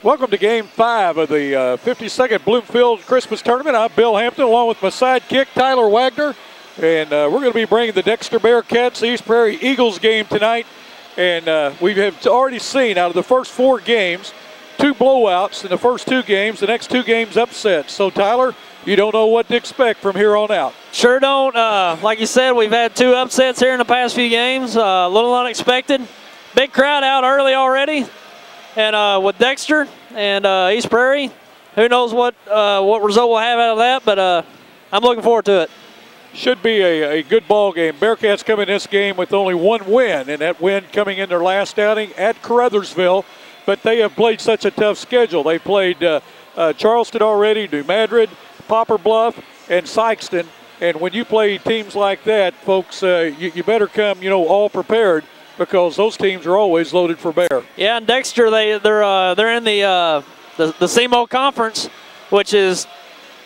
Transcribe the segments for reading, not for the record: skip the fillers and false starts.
Welcome to Game 5 of the 52nd Bloomfield Christmas Tournament. I'm Bill Hampton along with my sidekick, Tyler Wagner. And we're going to be bringing the Dexter Bearcats, the East Prairie Eagles game tonight. And we have already seen out of the first 4 games, 2 blowouts in the first 2 games, the next 2 games upsets. So, Tyler, you don't know what to expect from here on out. Sure don't. Like you said, we've had 2 upsets here in the past few games. A little unexpected. Big crowd out early already. And with Dexter and East Prairie, who knows what result we'll have out of that, but I'm looking forward to it. Should be a good ball game. Bearcats come in this game with only 1 win, and that win coming in their last outing at Caruthersville. But they have played such a tough schedule. They played Charleston already, New Madrid, Poplar Bluff, and Sykeston. And when you play teams like that, folks, you better come, all prepared, because those teams are always loaded for bear. Yeah, and Dexter, they're in the CMO Conference, which is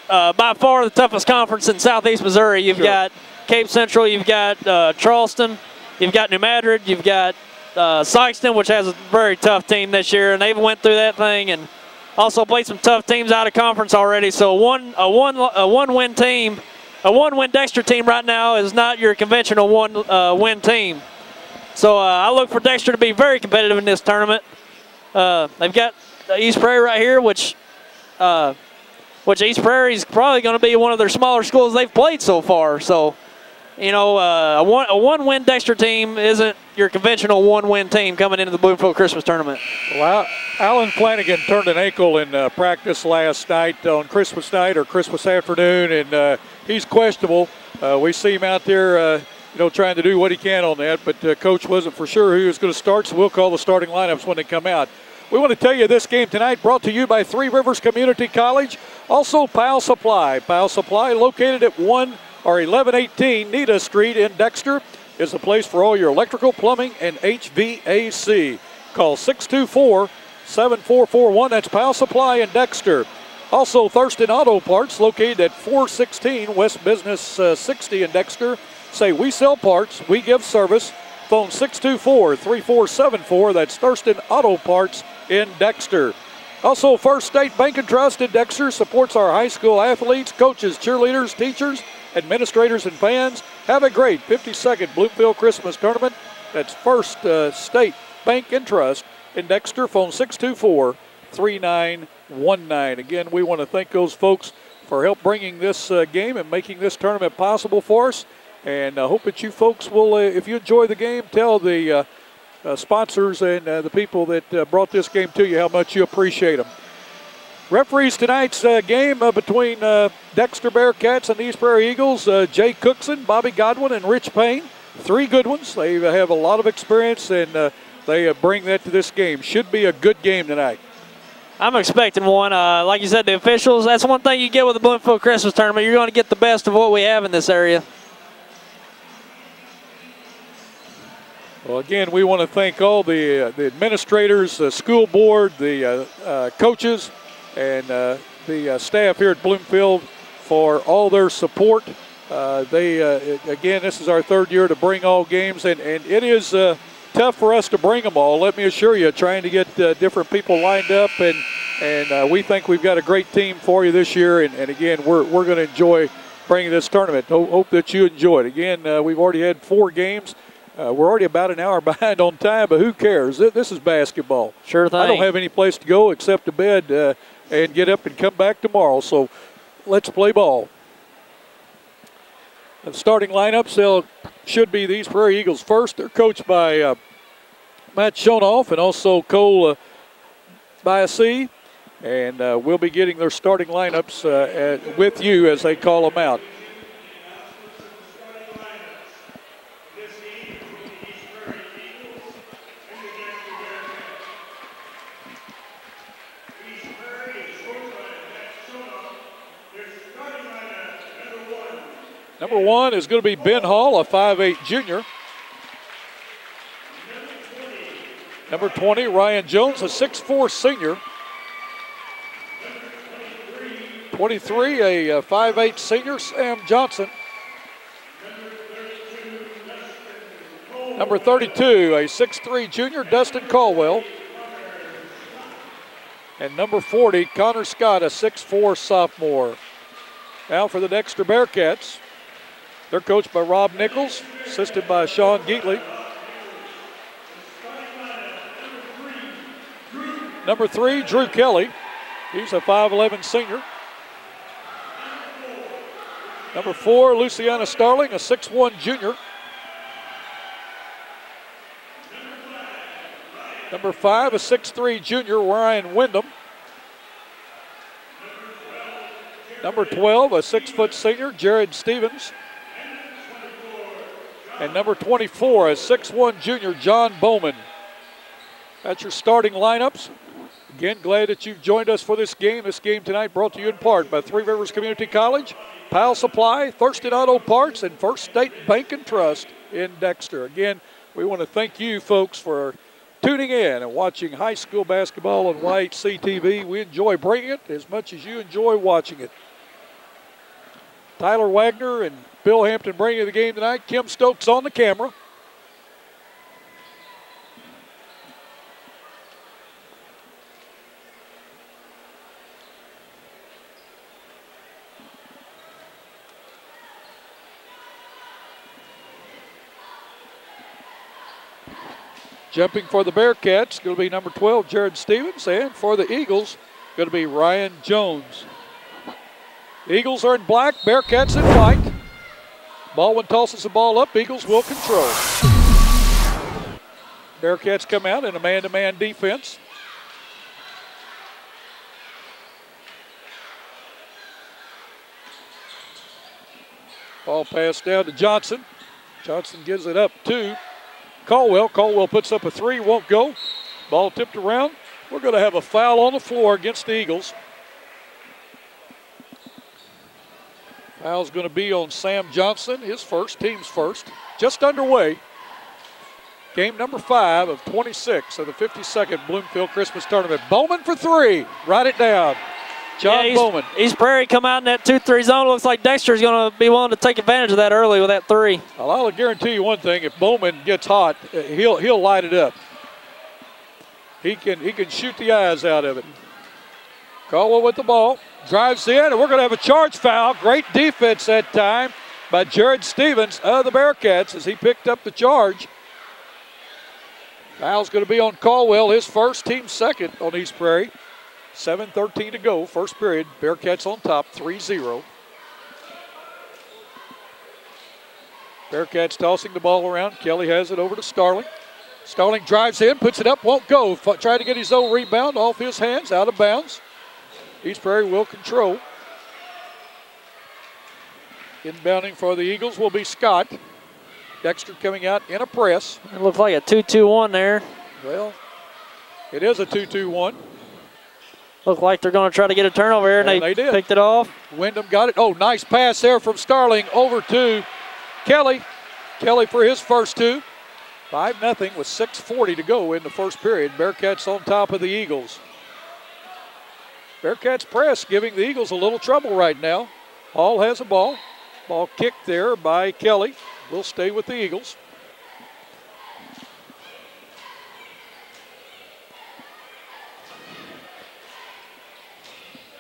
by far the toughest conference in Southeast Missouri. You've got Cape Central, you've got Charleston, you've got New Madrid, you've got Sykeston, which has a very tough team this year, and they've went through that thing and also played some tough teams out of conference already. So a one-win team, a one-win Dexter team right now is not your conventional one-win team. So I look for Dexter to be very competitive in this tournament. They've got East Prairie right here, which East Prairie is probably going to be one of their smaller schools they've played so far. So, a one-win Dexter team isn't your conventional one-win team coming into the Bloomfield Christmas Tournament. Well, Alan Flanagan turned an ankle in practice last night on Christmas night or Christmas afternoon, and he's questionable. We see him out there trying to do what he can on that, but Coach wasn't for sure who was going to start, so we'll call the starting lineups when they come out. We want to tell you this game tonight brought to you by Three Rivers Community College, also Powell Supply. Powell Supply, located at 1118 Nita Street in Dexter, is the place for all your electrical, plumbing, and HVAC. Call 624-7441. That's Powell Supply in Dexter. Also, Thurston Auto Parts, located at 416 West Business 60 in Dexter. Say, we sell parts, we give service. Phone 624-3474. That's Thurston Auto Parts in Dexter. Also, First State Bank and Trust in Dexter supports our high school athletes, coaches, cheerleaders, teachers, administrators, and fans. Have a great 52nd Bloomfield Christmas Tournament. That's First State Bank and Trust in Dexter. Phone 624-3919. Again, we want to thank those folks for help bringing this game and making this tournament possible for us. And I hope that you folks will, if you enjoy the game, tell the sponsors and the people that brought this game to you how much you appreciate them. Referees tonight's game between Dexter Bearcats and the East Prairie Eagles, Jay Cookson, Bobby Godwin, and Rich Payne. 3 good ones. They have a lot of experience, and they bring that to this game. Should be a good game tonight. I'm expecting one. Like you said, the officials, that's one thing you get with the Bloomfield Christmas Tournament. You're going to get the best of what we have in this area. Well, again, we want to thank all the administrators, the school board, the coaches, and the staff here at Bloomfield for all their support. Again, this is our 3rd year to bring all games, and it is tough for us to bring them all. Let me assure you, trying to get different people lined up, and we think we've got a great team for you this year. And again, we're going to enjoy bringing this tournament. Hope that you enjoy it. Again, we've already had 4 games. We're already about an hour behind on time, but who cares? This is basketball. Sure thing. I don't have any place to go except to bed and get up and come back tomorrow. So let's play ball. The starting lineups should be the East Prairie Eagles first. They're coached by Matt Schonoff and also Cole Biasi. And we'll be getting their starting lineups with you as they call them out. Number 1 is going to be Ben Hall, a 5'8 junior. Number 20, Ryan Jones, a 6'4 senior. 23, a 5'8 senior, Sam Johnson. Number 32, a 6'3 junior, Dustin Caldwell. And number 40, Connor Scott, a 6'4" sophomore. Now for the Dexter Bearcats. They're coached by Rob Nichols, assisted by Sean Geatley. Number 3, Drew Kelly. He's a 5'11" senior. Number 4, Luciana Starling, a 6'1" junior. Number 5, a 6'3" junior, Ryan Wyndham. Number 12, a 6' senior, Jared Stevens. And number 24, a 6'1" junior, John Bowman. That's your starting lineups. Again, glad that you've joined us for this game. This game tonight brought to you in part by Three Rivers Community College, Powell Supply, Thurston Auto Parts, and First State Bank and Trust in Dexter. Again, we want to thank you folks for tuning in and watching high school basketball on YHC TV. We enjoy bringing it as much as you enjoy watching it. Tyler Wagner and Bill Hampton bringing you the game tonight. Kim Stokes on the camera. Jumping for the Bearcats, going to be number 12, Jared Stevens, and for the Eagles, going to be Ryan Jones. The Eagles are in black, Bearcats in white. Baldwin tosses the ball up, Eagles will control. Bearcats come out in a man-to-man defense. Ball passed down to Johnson. Johnson gives it up to Caldwell. Caldwell puts up a three, won't go. Ball tipped around. We're going to have a foul on the floor against the Eagles. Foul's going to be on Sam Johnson, his first, team's first. Just underway. Game number 5 of 26 of the 52nd Bloomfield Christmas Tournament. Bowman for 3. Write it down. John Bowman. East Prairie come out in that 2-3 zone. Looks like Dexter's going to be willing to take advantage of that early with that 3. Well, I'll guarantee you one thing: if Bowman gets hot, he'll light it up. He can shoot the eyes out of it. Caldwell with the ball, drives in, and we're going to have a charge foul. Great defense that time by Jared Stevens of the Bearcats as he picked up the charge. Foul's going to be on Caldwell, his first, team second on East Prairie. 7:13 to go, first period. Bearcats on top, 3-0. Bearcats tossing the ball around. Kelly has it over to Starling. Starling drives in, puts it up, won't go. Try to get his own rebound off his hands, out of bounds. East Prairie will control. Inbounding for the Eagles will be Scott. Dexter coming out in a press. It looks like a 2-2-1 there. Well, it is a 2-2-1. Look like they're going to try to get a turnover here, and they did. Picked it off. Wyndham got it. Oh, nice pass there from Starling over to Kelly. Kelly for his first 2. 5-0 with 6:40 to go in the first period. Bearcats on top of the Eagles. Bearcats press, giving the Eagles a little trouble right now. Hall has a ball. Ball kicked there by Kelly. Will stay with the Eagles.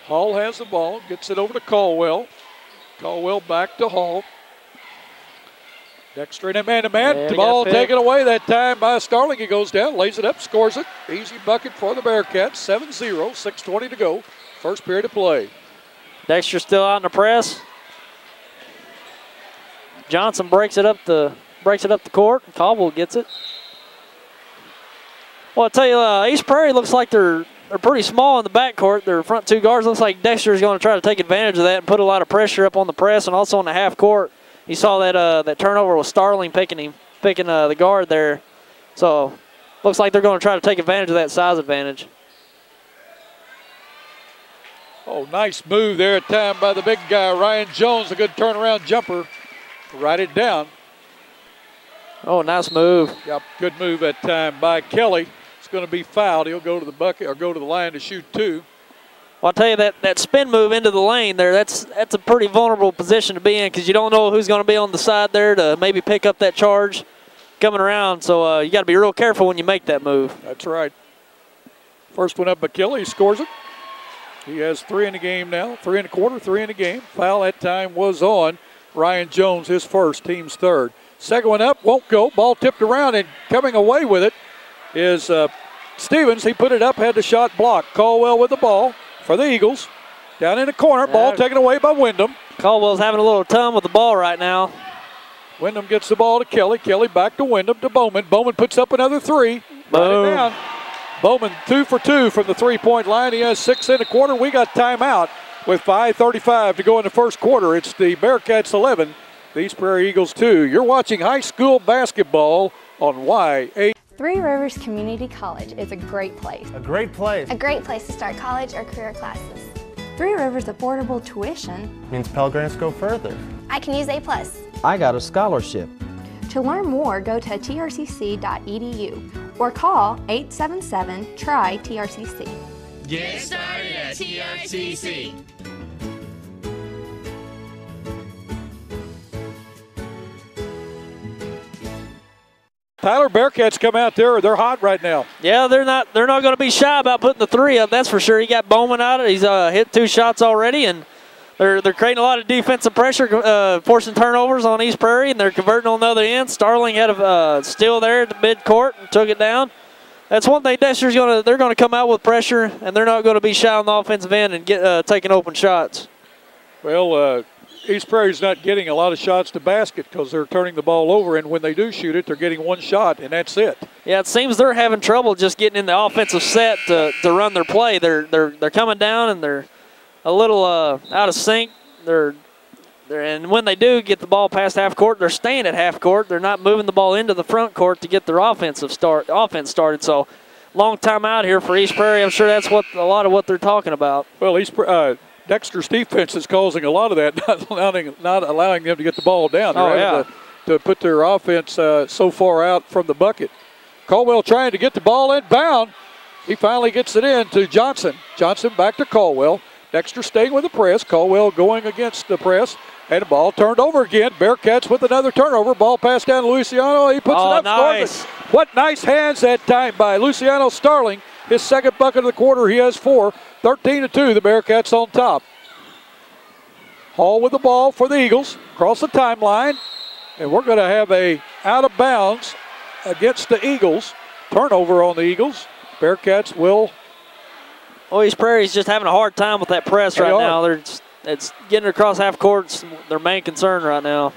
Hall has the ball, gets it over to Caldwell. Caldwell back to Hall. Dexter in a man-to-man. The ball taken away that time by Starling. He goes down, lays it up, scores it. Easy bucket for the Bearcats. 7-0, 6:20 to go. First period of play. Dexter still out in the press. Johnson breaks it up the court. Caldwell gets it. Well, I tell you, East Prairie looks like they're pretty small in the backcourt. Their front 2 guards looks like Dexter is going to try to take advantage of that and put a lot of pressure up on the press and also on the half court. You saw that turnover with Starling picking the guard there. So looks like they're going to try to take advantage of that size advantage. Oh, nice move there at time by the big guy, Ryan Jones. A good turnaround jumper. Write it down. Oh, nice move. Yep, good move that time by Kelly. It's going to be fouled. He'll go to the bucket or go to the line to shoot 2. Well, I'll tell you, that spin move into the lane there, that's a pretty vulnerable position to be in because you don't know who's going to be on the side there to maybe pick up that charge coming around. So you got to be real careful when you make that move. That's right. First one up by Kelly, he scores it. He has 3 in the game now, 3 in the quarter, 3 in the game. Foul that time was on Ryan Jones, his first, team's third. Second one up, won't go. Ball tipped around, and coming away with it is Stevens. He put it up, had the shot blocked. Caldwell with the ball for the Eagles. Down in the corner, ball taken away by Wyndham. Caldwell's having a little ton with the ball right now. Wyndham gets the ball to Kelly. Kelly back to Wyndham to Bowman. Bowman puts up another 3. Boom. Right it down. Bowman 2 for 2 from the three-point line. He has 6 in the quarter. We got timeout with 5:35 to go in the first quarter. It's the Bearcats 11, the East Prairie Eagles 2. You're watching high school basketball on YA. Three Rivers Community College is a great place. A great place. A great place to start college or career classes. Three Rivers affordable tuition Means Pell Grants go further. I can use A+. I got a scholarship. To learn more, go to trcc.edu or call 877-TRY-TRCC. Get started at TRCC. Tyler, Bearcats come out there. They're hot right now. Yeah, they're not going to be shy about putting the 3 up. That's for sure. He got Bowman out. He's hit 2 shots already, and they're creating a lot of defensive pressure, forcing turnovers on East Prairie, and they're converting on the other end. Starling had a steal there at the midcourt and took it down. That's one thing Dexter's they're going to come out with pressure, and they're not going to be shy on the offensive end and get taking open shots. Well, East Prairie's not getting a lot of shots to basket because they're turning the ball over, and when they do shoot it, they're getting 1 shot, and that's it. Yeah, it seems they're having trouble just getting in the offensive set to run their play. They're coming down, and they're a little out of sync. And when they do get the ball past half court, they're staying at half court. They're not moving the ball into the front court to get their offense started. So, long time out here for East Prairie. I'm sure that's a lot of what they're talking about. Well, Dexter's defense is causing a lot of that, not allowing them to get the ball down. They're having to put their offense so far out from the bucket. Caldwell trying to get the ball inbound. He finally gets it in to Johnson. Johnson back to Caldwell. Dexter staying with the press. Caldwell going against the press. And the ball turned over again. Bearcats with another turnover. Ball passed down to Luciano. He puts it up. Nice. What nice hands that time by Luciano Starling. His second bucket of the quarter. He has 4. 13-2, the Bearcats on top. Hall with the ball for the Eagles. Across the timeline. And we're going to have a out of bounds against the Eagles. Turnover on the Eagles. Bearcats will. Oh, East Prairie's just having a hard time with that press right now. It's getting across half court. It's their main concern right now.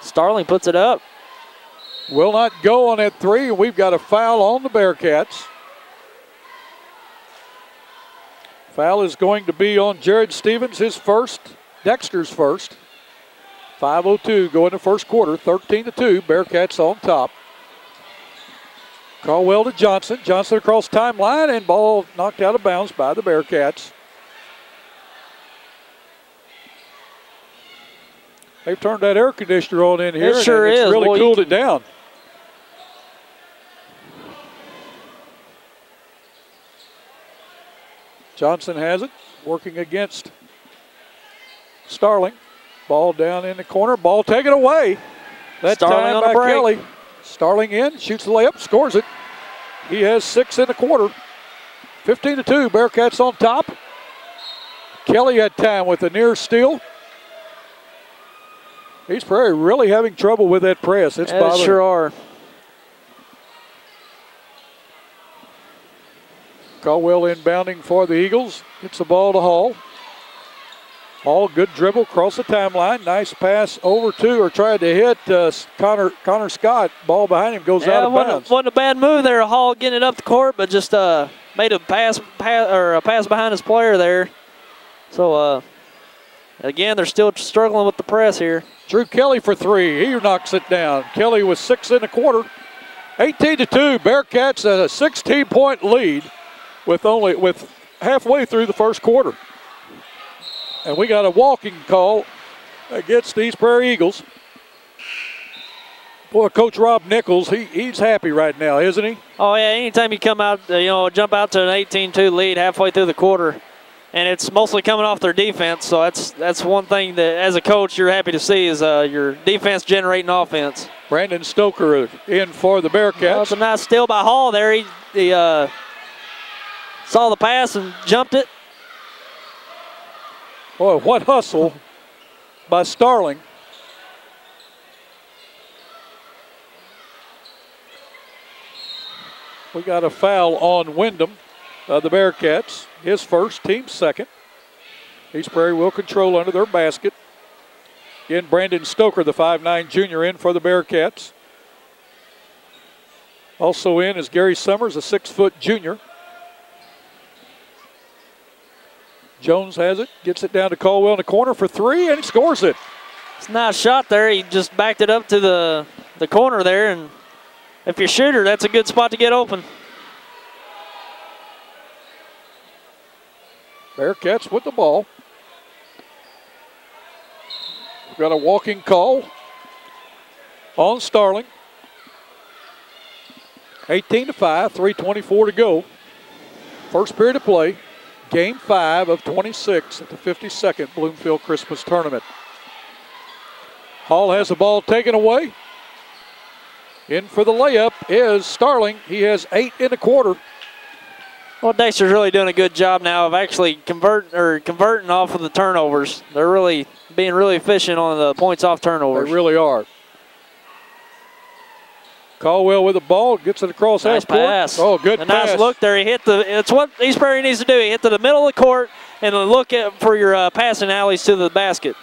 Starling puts it up. Will not go on that 3. We've got a foul on the Bearcats. Foul is going to be on Jared Stevens, his first, Dexter's first. 5:02 go in the first quarter, 13-2, Bearcats on top. Caldwell to Johnson. Johnson across timeline, and ball knocked out of bounds by the Bearcats. They've turned that air conditioner on in here. It sure and it's is. really cooled it down. Johnson has it, working against Starling. Ball down in the corner, ball taken away. That time by Kelly. Starling in, shoots the layup, scores it. He has 6 in the quarter. 15-2, Bearcats on top. Kelly had time with a near steal. East Prairie really having trouble with that press. It's bothering. They sure are. Caldwell inbounding for the Eagles. Gets the ball to Hall. Hall, good dribble across the timeline. Nice pass over to, or tried to hit Connor Scott. Ball behind him goes out of bounds. Wasn't a bad move there. Hall getting it up the court, but just made a pass behind his player there. So, again, they're still struggling with the press here. Drew Kelly for 3. He knocks it down. Kelly with 6 in the quarter. 18-2. Bearcats at a 16-point lead with halfway through the first quarter. And we got a walking call against the East Prairie Eagles. Boy, Coach Rob Nichols, he's happy right now, isn't he? Oh, yeah, anytime you come out, jump out to an 18-2 lead halfway through the quarter, and it's mostly coming off their defense. So that's one thing that, as a coach, you're happy to see is your defense generating offense. Brandon Stoker in for the Bearcats. That was a nice steal by Hall there. He saw the pass and jumped it. Boy, what hustle by Starling. We got a foul on Wyndham of the Bearcats. His first, team second. East Prairie will control under their basket. Again, Brandon Stoker, the 5'9" junior, in for the Bearcats. Also in is Gary Summers, a 6-foot junior. Jones has it, gets it down to Caldwell in the corner for three, and he scores it. It's a nice shot there. He just backed it up to the corner there, and if you're a shooter, that's a good spot to get open. Bearcats with the ball. We've got a walking call on Starling. 18-5, 3:24 to go. First period of play. Game 5 of 26 at the 52nd Bloomfield Christmas Tournament. Hall has the ball taken away. In for the layup is Starling. He has 8 in the quarter. Well, Dexter's really doing a good job now of actually converting off of the turnovers. They're really being really efficient on the points off turnovers. They really are. Caldwell with the ball, gets it across nice half court. pass. Oh, good a pass. Nice look there. He hit it's what East Prairie needs to do. He hit to the middle of the court and then look for your passing alleys to the basket.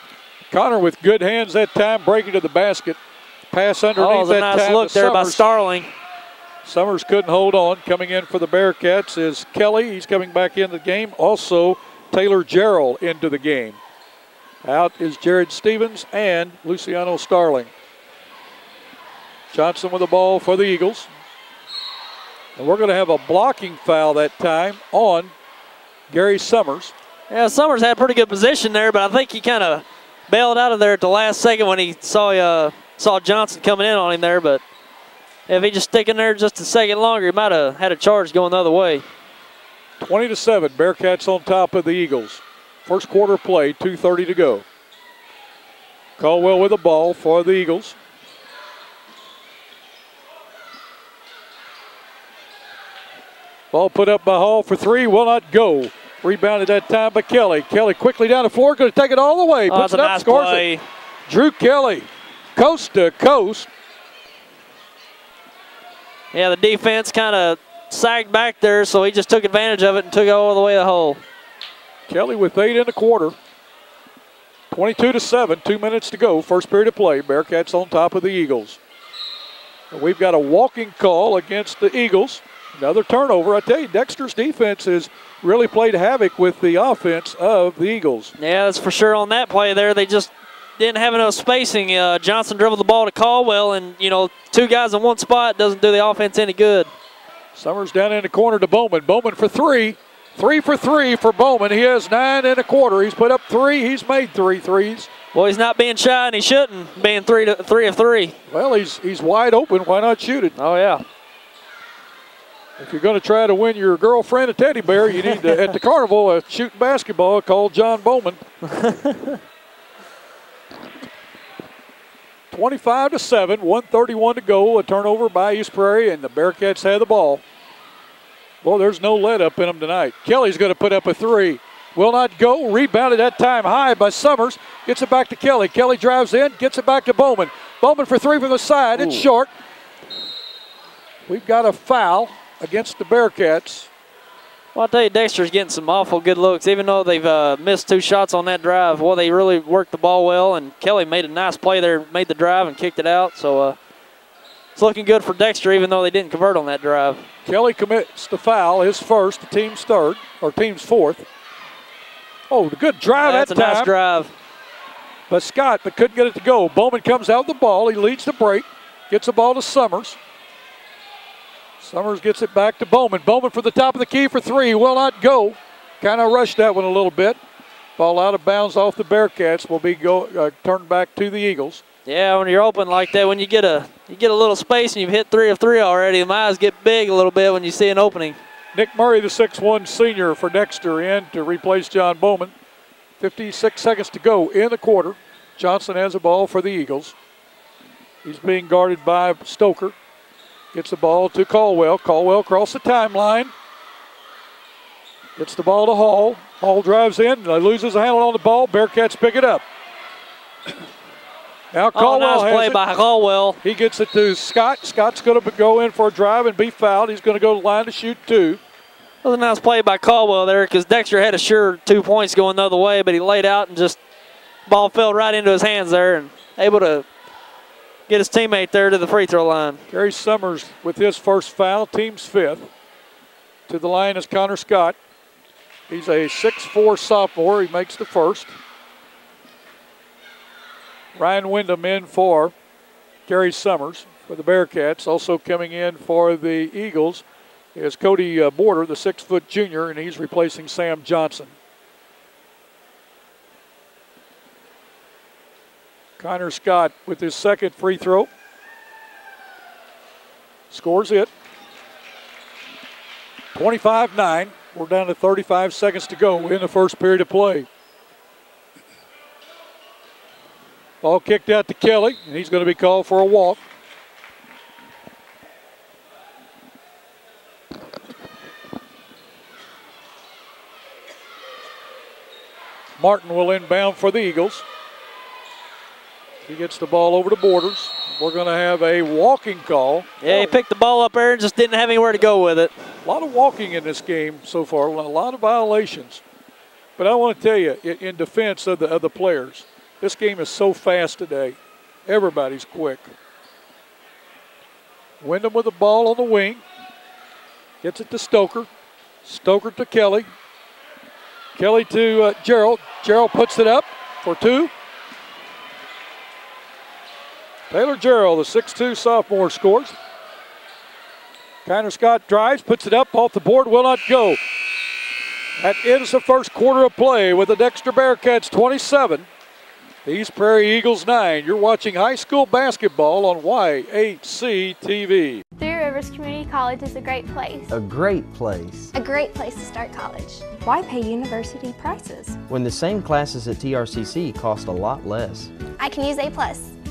Connor with good hands that time, breaking to the basket. Pass underneath that nice time. Look to there Summers. by Starling. Summers couldn't hold on. Coming in for the Bearcats is Kelly. He's coming back into the game. Also, Taylor Jarrell into the game. Out is Jared Stevens and Luciano Starling. Johnson with the ball for the Eagles. And we're going to have a blocking foul that time on Gary Summers. Yeah, Summers had pretty good position there, but I think he kind of bailed out of there at the last second when he saw Johnson coming in on him there. But if he just stick in there just a second longer, he might have had a charge going the other way. 20-7, Bearcats on top of the Eagles. First quarter play, 2:30 to go. Caldwell with the ball for the Eagles. Ball put up by Hall for three, will not go. Rebounded that time by Kelly. Kelly quickly down the floor, going to take it all the way. Puts it up, nice scores play. it. Drew Kelly, coast to coast. Yeah, the defense kind of sagged back there, so he just took advantage of it and took it all the way to the hole. Kelly with 8 in the quarter. 22-7, 2 minutes to go. First period of play. Bearcats on top of the Eagles. And we've got a walking call against the Eagles. Another turnover. I tell you, Dexter's defense has really played havoc with the offense of the Eagles. Yeah, that's for sure on that play there. They just didn't have enough spacing. Johnson dribbled the ball to Caldwell, and, two guys in one spot doesn't do the offense any good. Summers down in the corner to Bowman. Bowman for three. 3 for 3 for Bowman. He has 9 in a quarter. He's put up 3. He's made 3 threes. Well, he's not being shy, and he shouldn't, being 3 of 3. Well, he's wide open. Why not shoot it? Oh, yeah. If you're going to try to win your girlfriend a teddy bear, you need to, at the carnival, shoot basketball, call John Bowman. 25-7, 1:31 to go. A turnover by East Prairie, and the Bearcats have the ball. Well, there's no let up in them tonight. Kelly's going to put up a 3. Will not go. Rebounded that time high by Summers. Gets it back to Kelly. Kelly drives in, gets it back to Bowman. Bowman for 3 from the side. It's short. We've got a foul against the Bearcats. Well, I'll tell you, Dexter's getting some awful good looks. Even though they've missed 2 shots on that drive, well, they really worked the ball well, and Kelly made a nice play there, made the drive and kicked it out. So it's looking good for Dexter, even though they didn't convert on that drive. Kelly commits the foul, his first, the team's third, or team's fourth. Oh, the good drive that time. That's a nice drive. But Scott, but couldn't get it to go. Bowman comes out with the ball. He leads the break, gets the ball to Summers. Summers gets it back to Bowman. Bowman for the top of the key for 3. Will not go. Kind of rushed that one a little bit. Ball out of bounds off the Bearcats will be turned back to the Eagles. Yeah, when you're open like that, when you get a little space and you've hit 3 of 3 already, my eyes get big a little bit when you see an opening. Nick Murray, the 6'1 senior for Dexter, in to replace John Bowman. 56 seconds to go in the quarter. Johnson has the ball for the Eagles. He's being guarded by Stoker. Gets the ball to Caldwell. Caldwell across the timeline. Gets the ball to Hall. Hall drives in, loses a handle on the ball. Bearcats pick it up. Now Caldwell nice play by Caldwell. He gets it to Scott. Scott's going to go in for a drive and be fouled. He's going to go to the line to shoot 2. That was a nice play by Caldwell there because Dexter had a sure 2 points going the other way, but he laid out and just ball fell right into his hands there and able to get his teammate there to the free throw line. Gary Summers with his first foul, team's 5th. To the line is Connor Scott. He's a 6'4 sophomore. He makes the first. Ryan Wyndham in for Gary Summers for the Bearcats. Also coming in for the Eagles is Cody Border, the 6' junior, and he's replacing Sam Johnson. Connor Scott with his second free throw. Scores it. 25-9. We're down to 35 seconds to go in the first period of play. Ball kicked out to Kelly, and he's going to be called for a walk. Martin will inbound for the Eagles. He gets the ball over to Borders. We're going to have a walking call. Yeah, he picked the ball up there and just didn't have anywhere to go with it. A lot of walking in this game so far, a lot of violations. But I want to tell you, in defense of the players, this game is so fast today. Everybody's quick. Wyndham with the ball on the wing. Gets it to Stoker. Stoker to Kelly. Kelly to Gerald. Gerald puts it up for 2. Taylor Gerald, the 6'2 sophomore, scores. Connor Scott drives, puts it up off the board, will not go. That ends the first quarter of play with the Dexter Bearcats 27. The East Prairie Eagles 9. You're watching high school basketball on YHC TV. Three Rivers Community College is a great place. A great place. A great place to start college. Why pay university prices? When the same classes at TRCC cost a lot less. I can use A+.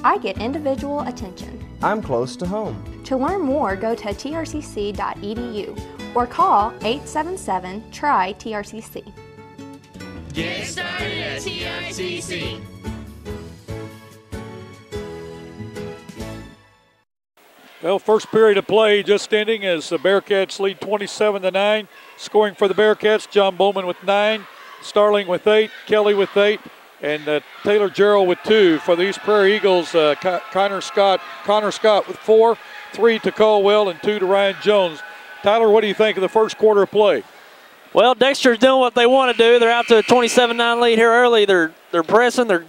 I get individual attention. I'm close to home. To learn more, go to trcc.edu or call 877-TRY-TRCC. Get started at TRCC. Well, first period of play just ending as the Bearcats lead 27-9. Scoring for the Bearcats, John Bowman with 9, Starling with 8, Kelly with 8, and Taylor Gerald with 2. For the East Prairie Eagles, Connor Scott with 4, 3 to Caldwell, and 2 to Ryan Jones. Tyler, what do you think of the first quarter of play? Well, Dexter's doing what they want to do. They're out to a 27-9 lead here early. They're pressing. They're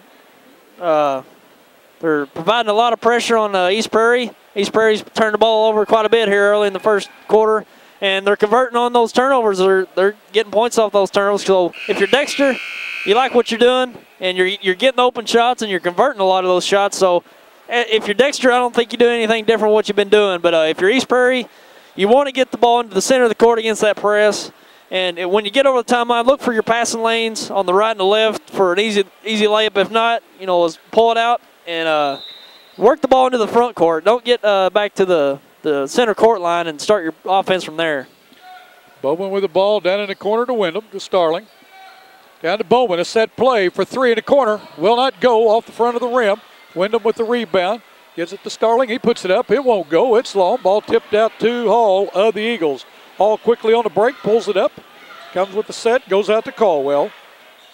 providing a lot of pressure on East Prairie. East Prairie's turned the ball over quite a bit here early in the first quarter, and they're converting on those turnovers. They're getting points off those turnovers. So if you're Dexter, you like what you're doing, and you're getting open shots, and you're converting a lot of those shots. So if you're Dexter, I don't think you do anything different from what you've been doing. But if you're East Prairie, you want to get the ball into the center of the court against that press. And when you get over the timeline, look for your passing lanes on the right and the left for an easy layup. If not, let's pull it out and work the ball into the front court. Don't get back to the center court line and start your offense from there. Bowman with the ball down in the corner to Wyndham, to Starling. Down to Bowman, a set play for 3 in the corner. Will not go off the front of the rim. Wyndham with the rebound. Gives it to Starling. He puts it up. It won't go. It's long. Ball tipped out to Hall of the Eagles. Hall quickly on the break, pulls it up. Comes with the set, goes out to Caldwell.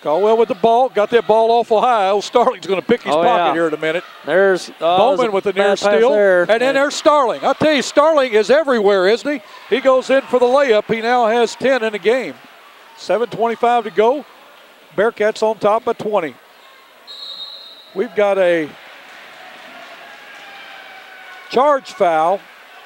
Caldwell with the ball, got that ball awful high. Oh, Starling's going to pick his pocket here in a minute. There's Bowman with the near steal. And then there's Starling. I'll tell you, Starling is everywhere, isn't he? He goes in for the layup. He now has 10 in the game. 7:25 to go. Bearcats on top by 20. We've got a charge foul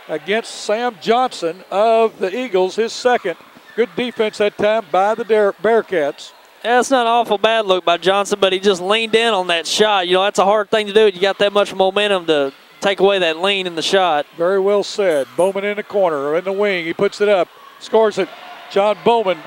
against Sam Johnson of the Eagles, his second. Good defense that time by the Bearcats. Yeah, it's not an awful bad look by Johnson, but he just leaned in on that shot. That's a hard thing to do. You got that much momentum to take away that lean in the shot. Very well said. Bowman in the corner, in the wing. He puts it up. scores it. John Bowman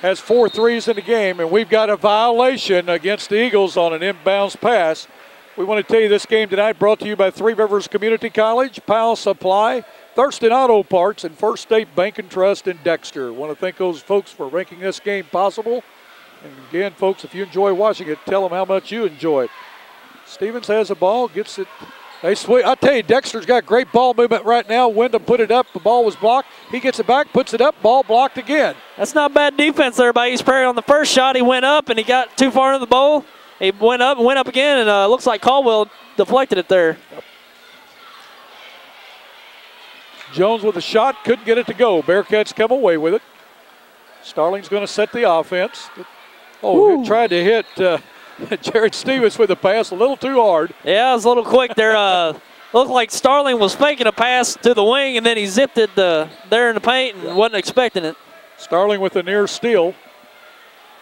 has 4 threes in the game, and we've got a violation against the Eagles on an inbounds pass. We want to tell you this game tonight brought to you by Three Rivers Community College, Powell Supply, Thurston Auto Parts, and First State Bank and Trust in Dexter. Want to thank those folks for making this game possible. And again, folks, if you enjoy watching it, tell them how much you enjoy it. Stevens has a ball, gets it. They swing. I tell you, Dexter's got great ball movement right now. Wyndham put it up. The ball was blocked. He gets it back, puts it up. Ball blocked again. That's not bad defense there by East Prairie on the first shot. He went up and he got too far into the bowl. He went up and went up again, and looks like Caldwell deflected it there. Yep. Jones with a shot, couldn't get it to go. Bearcats come away with it. Starling's going to set the offense. Oh, he tried to hit Jared Stevens with a pass a little too hard. Yeah, it was a little quick there. Looked like Starling was faking a pass to the wing, and then he zipped it there in the paint and wasn't expecting it. Starling with a near steal,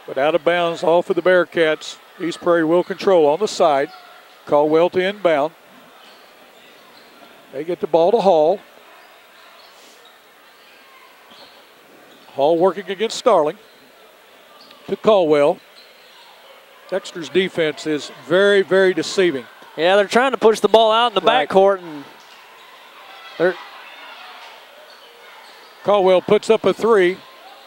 but out of bounds off of the Bearcats. East Prairie will control on the side. Caldwell to inbound. They get the ball to Hall. Hall working against Starling. To Caldwell. Dexter's defense is very, very deceiving. Yeah, they're trying to push the ball out in the backcourt, and Caldwell puts up a 3.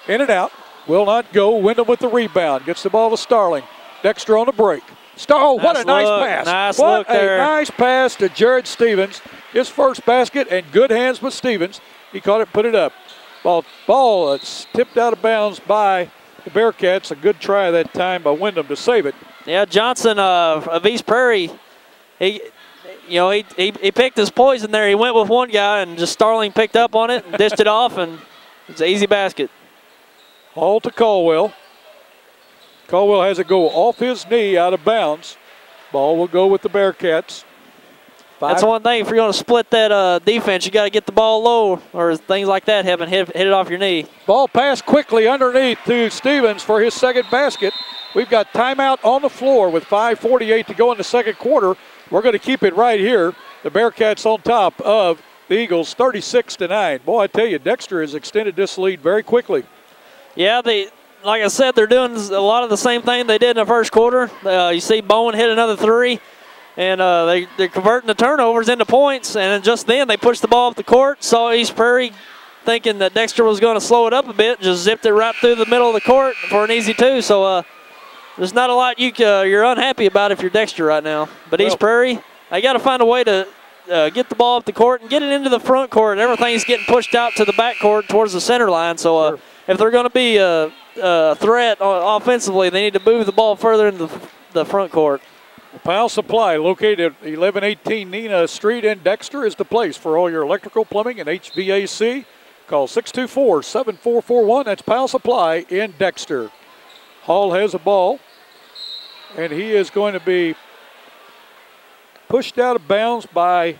In and out. Will not go. Wyndham with the rebound. Gets the ball to Starling. Dexter on the break. What a nice pass. Nice what look there. A nice pass to Jared Stevens. His first basket, and good hands with Stevens. He caught it, put it up. Ball tipped out of bounds by the Bearcats. A good try that time by Wyndham to save it. Yeah, Johnson of East Prairie, he picked his poison there. He went with one guy, and just Starling picked up on it and dished it off, and it's an easy basket. Hall to Caldwell. Caldwell has it go off his knee out of bounds. Ball will go with the Bearcats. That's one thing. If you're going to split that defense, you got to get the ball low, or things like that happen. Hit it off your knee. Ball passed quickly underneath to Stevens for his second basket. We've got timeout on the floor with 5:48 to go in the second quarter. We're going to keep it right here. The Bearcats on top of the Eagles, 36-9. Boy, I tell you, Dexter has extended this lead very quickly. Yeah, like I said, they're doing a lot of the same thing they did in the first quarter. You see Bowen hit another 3, and they're converting the turnovers into points, and just then they pushed the ball up the court. Saw East Prairie thinking that Dexter was going to slow it up a bit, just zipped it right through the middle of the court for an easy 2. So there's not a lot you're unhappy about if you're Dexter right now. But East Prairie, they got to find a way to get the ball up the court and get it into the front court. Everything's getting pushed out to the back court towards the center line. So if they're going to be a threat offensively, they need to move the ball further into the front court. Powell Supply, located at 1118 Nina Street in Dexter, is the place for all your electrical, plumbing, and HVAC. Call 624-7441. That's Powell Supply in Dexter. Hall has a ball, and he is going to be pushed out of bounds by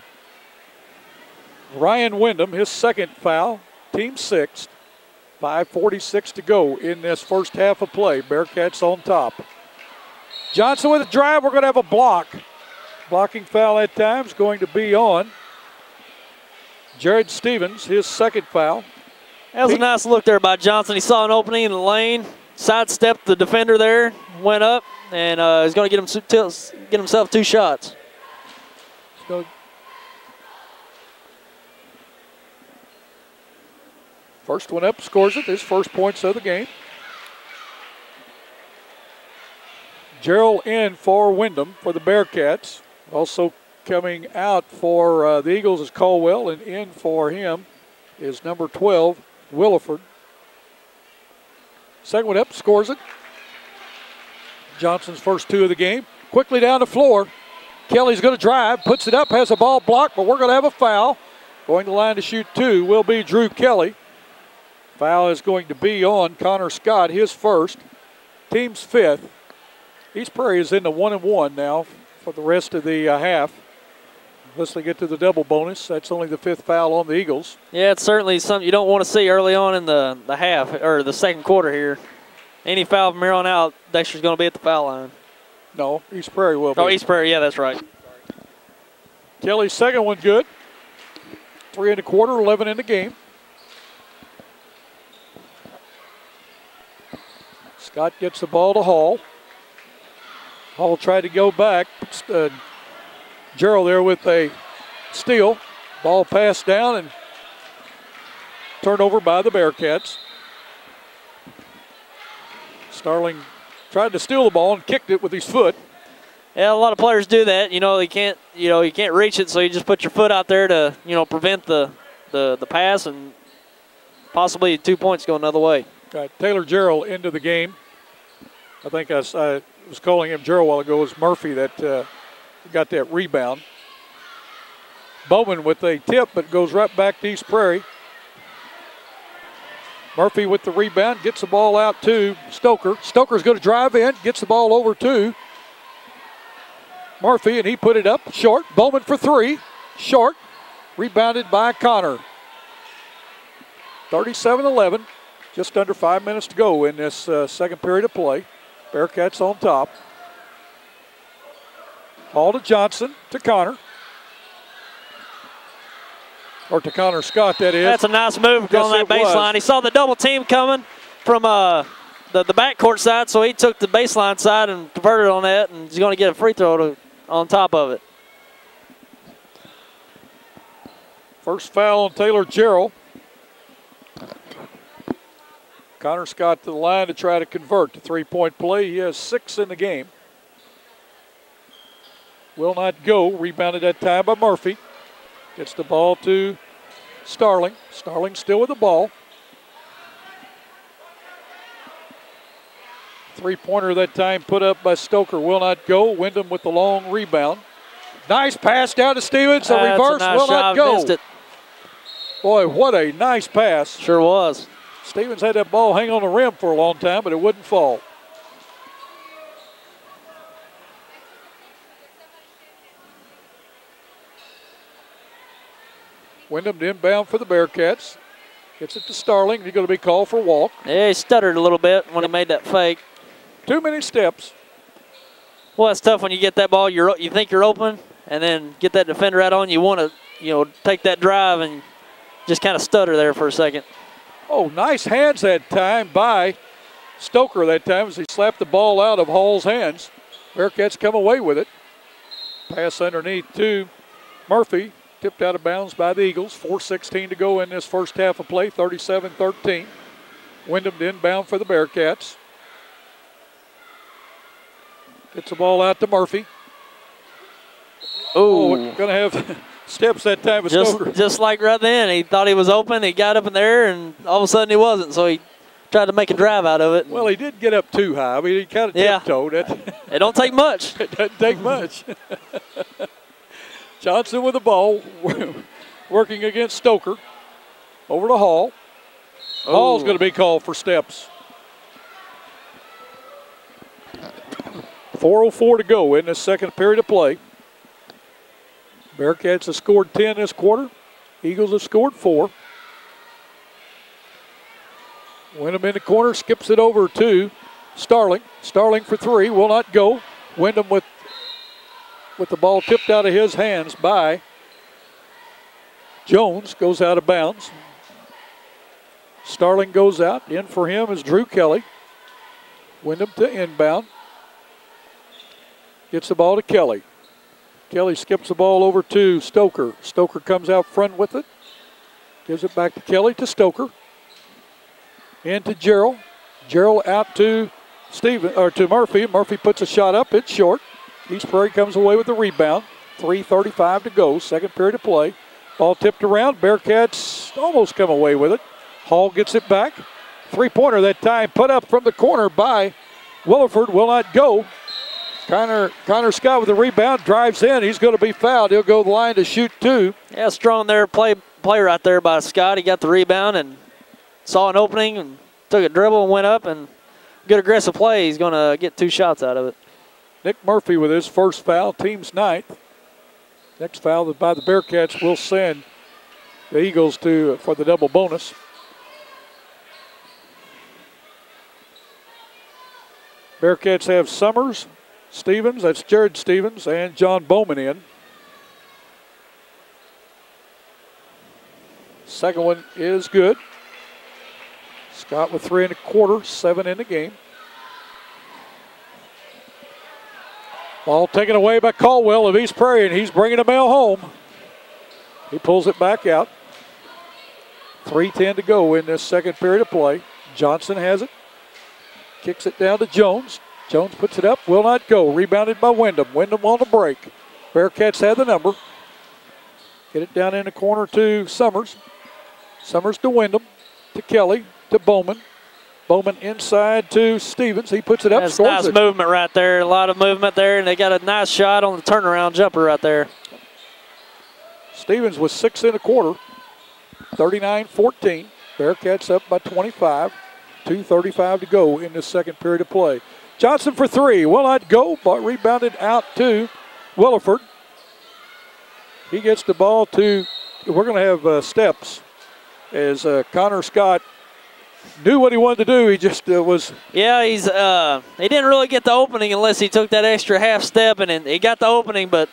Ryan Wyndham, his second foul, team 6th. 5:46 to go in this first half of play. Bearcats on top. Johnson with a drive. We're going to have a block. Blocking foul at times going to be on Jared Stevens, his second foul. That was a nice look there by Johnson. He saw an opening in the lane, sidestepped the defender there, went up, and he's going to get himself 2 shots. First one up, scores it. His first points of the game. Gerald in for Wyndham for the Bearcats. Also coming out for the Eagles is Caldwell, and in for him is number 12, Williford. Second one up, scores it. Johnson's first 2 of the game. Quickly down the floor. Kelly's going to drive, puts it up, has a ball blocked, but we're going to have a foul. Going to the line to shoot 2 will be Drew Kelly. Foul is going to be on Connor Scott, his first. Team's 5th. East Prairie is in the 1-1 now for the rest of the half. Unless they get to the double bonus, that's only the 5th foul on the Eagles. Yeah, it's certainly something you don't want to see early on in the half, or the second quarter here. Any foul from here on out, Dexter's going to be at the foul line. No, East Prairie will be. Oh, East Prairie, yeah, that's right. Kelly's second one good. 3 in the quarter, 11 in the game. Scott gets the ball to Hall. Hall tried to go back. Gerald there with a steal. Ball passed down and turned over by the Bearcats. Starling tried to steal the ball and kicked it with his foot. Yeah, a lot of players do that. You can't reach it, so you just put your foot out there to, prevent the pass, and possibly 2 points go another way. Got Taylor Gerald into the game. I think I was calling him Gerald a while ago. It was Murphy that got that rebound. Bowman with a tip, but goes right back to East Prairie. Murphy with the rebound, gets the ball out to Stoker. Stoker's going to drive in, gets the ball over to Murphy, and he put it up short. Bowman for three, short. Rebounded by Connor. 37-11, just under 5 minutes to go in this second period of play. Bearcats on top. Ball to Johnson, to Connor. Or to Connor Scott, that is. That's a nice move on that baseline. He saw the double team coming from the backcourt side, so he took the baseline side and converted on that, and he's going to get a free throw on top of it. First foul on Taylor Gerald. Connor Scott to the line to try to convert to three-point play. He has 6 in the game. Will not go. Rebounded that time by Murphy. Gets the ball to Starling. Starling still with the ball. Three-pointer that time put up by Stoker. Will not go. Wyndham with the long rebound. Nice pass down to Stevens. A reverse will not go. Missed it. Boy, what a nice pass. Sure was. Stevens had that ball hang on the rim for a long time, but it wouldn't fall. Wyndham to inbound for the Bearcats. Gets it to Starling. He's going to be called for a walk. Yeah, he stuttered a little bit when he made that fake. Too many steps. Well, it's tough when you get that ball. You think you're open, and then get that defender right on. You want to, take that drive and just kind of stutter there for a second. Oh, nice hands that time by Stoker that time as he slapped the ball out of Hall's hands. Bearcats come away with it. Pass underneath to Murphy. Tipped out of bounds by the Eagles. 4:16 to go in this first half of play. 37-13. Wyndham to inbound for the Bearcats. Gets the ball out to Murphy. Oh, going to have steps that time with Stoker. Just like right then. He thought he was open. He got up in there, and all of a sudden he wasn't. So he tried to make a drive out of it. Well, he did get up too high. I mean, he kind of tiptoed. It don't take much. It doesn't take much. Johnson with the ball, working against Stoker. Over to Hall. Oh. Hall's going to be called for steps. 4:04 to go in this second period of play. Bearcats have scored 10 this quarter. Eagles have scored 4. Wyndham in the corner, skips it over to Starling. Starling for three, will not go. Wyndham with the ball tipped out of his hands by Jones, goes out of bounds. Starling goes out. In for him is Drew Kelly. Wyndham to inbound. Gets the ball to Kelly. Kelly skips the ball over to Stoker. Stoker comes out front with it. Gives it back to Kelly to Stoker. In to Gerald. Gerald out to Murphy. Murphy puts a shot up. It's short. East Prairie comes away with the rebound. 3:35 to go. Second period of play. Ball tipped around. Bearcats almost come away with it. Hall gets it back. Three-pointer that time put up from the corner by Williford. Will not go. Connor Scott with the rebound. Drives in. He's going to be fouled. He'll go the line to shoot two. Yeah, strong there. Play right there by Scott. He got the rebound and saw an opening and took a dribble and went up. And good aggressive play. He's going to get 2 shots out of it. Nick Murphy with his first foul, team's 9th. Next foul by the Bearcats will send the Eagles for the double bonus. Bearcats have Summers, Stevens, that's Jared Stevens, and John Bowman in. Second one is good. Scott with 3 1/4, 7 in the game. Ball taken away by Caldwell of East Prairie, and he's bringing the mail home. He pulls it back out. 3:10 to go in this second period of play. Johnson has it. Kicks it down to Jones. Jones puts it up, will not go. Rebounded by Wyndham. Wyndham on the break. Bearcats had the number. Get it down in the corner to Summers. Summers to Wyndham. To Kelly. To Bowman. Bowman inside to Stevens. He puts it up, That's scores nice movement right there. A lot of movement there, and they got a nice shot on the turnaround jumper right there. Stevens was 6 in a quarter. 39-14. Bearcats up by 25. 2:35 to go in the second period of play. Johnson for three. Will not go, but rebounded out to Williford. He gets the ball to, we're going to have steps as Connor Scott knew what he wanted to do. He just was. Yeah, he didn't really get the opening unless he took that extra half step, and he got the opening, but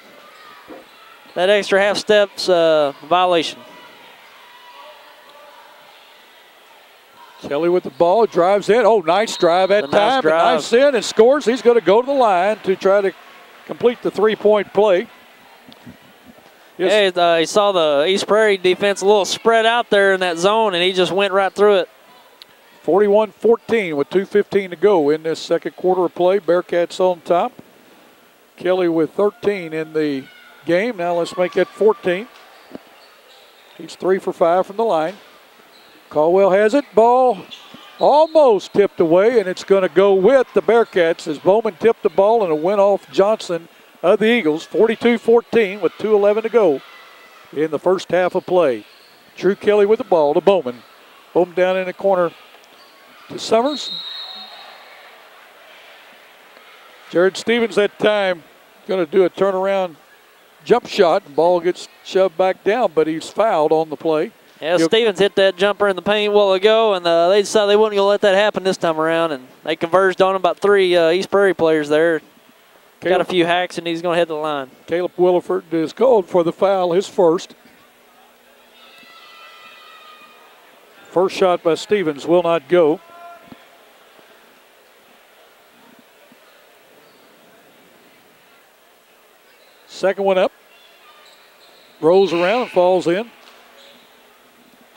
that extra half step's a violation. Kelly with the ball, drives in. Oh, nice drive that time. Nice in and scores. He's going to go to the line to try to complete the three-point play. Yes. Yeah, he saw the East Prairie defense a little spread out there in that zone, and he just went right through it. 41-14 with 2:15 to go in this second quarter of play. Bearcats on top. Kelly with 13 in the game. Now let's make it 14. He's 3 for 5 from the line. Caldwell has it. Ball almost tipped away, and it's going to go with the Bearcats as Bowman tipped the ball, and it went off Johnson of the Eagles. 42-14 with 2:11 to go in the first half of play. Drew Kelly with the ball to Bowman. Bowman down in the corner to Summers. Jared Stevens that time going to do a turnaround jump shot. The ball gets shoved back down, but he's fouled on the play. Yeah, Stevens hit that jumper in the paint a while ago, and they decided they weren't going to let that happen this time around, and they converged on him. About 3 East Prairie players there. Got a few hacks, and he's going to head to the line. Caleb Williford is called for the foul, his first. First shot by Stevens will not go. Second one up. Rolls around and falls in.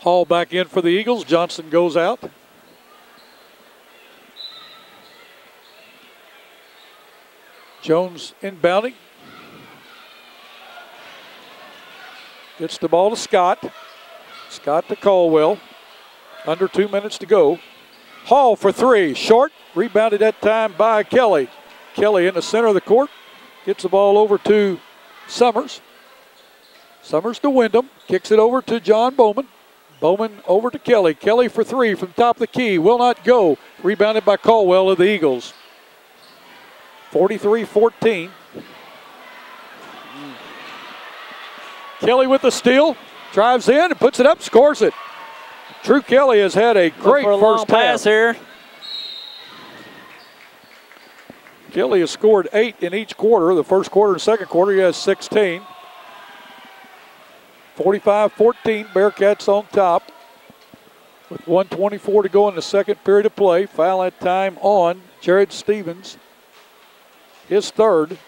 Hall back in for the Eagles. Johnson goes out. Jones inbounding. Gets the ball to Scott. Scott to Caldwell. Under 2 minutes to go. Hall for three. Short. Rebounded that time by Kelly. Kelly in the center of the court. Gets the ball over to Summers. Summers to Wyndham. Kicks it over to John Bowman. Bowman over to Kelly. Kelly for three from top of the key. Will not go. Rebounded by Caldwell of the Eagles. 43-14. Kelly with the steal. Drives in and puts it up. Scores it. Drew Kelly has had a great first pass here. Kelly has scored 8 in each quarter. The first quarter and second quarter, he has 16. 45-14, Bearcats on top. With 1:24 to go in the second period of play. Foul that time on Jared Stevens. His third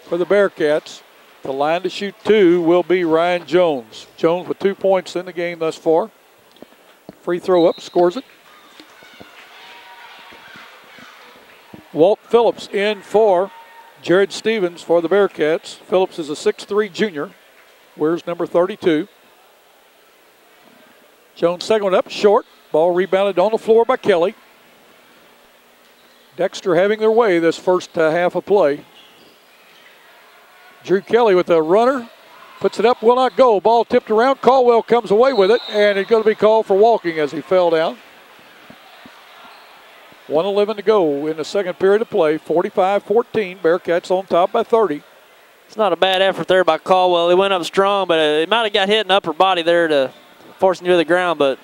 for the Bearcats. The line to shoot two will be Ryan Jones. Jones with 2 points in the game thus far. Free throw up, scores it. Walt Phillips in for Jared Stevens for the Bearcats. Phillips is a 6'3 junior. Wears number 32. Jones second one up, short. Ball rebounded on the floor by Kelly. Dexter having their way this first half of play. Drew Kelly with a runner. Puts it up, will not go. Ball tipped around. Caldwell comes away with it, and it's going to be called for walking as he fell down. 1:11 to go in the second period of play. 45-14. Bearcats on top by 30. It's not a bad effort there by Caldwell. He went up strong, but it might have got hit in the upper body there to force him to the ground, but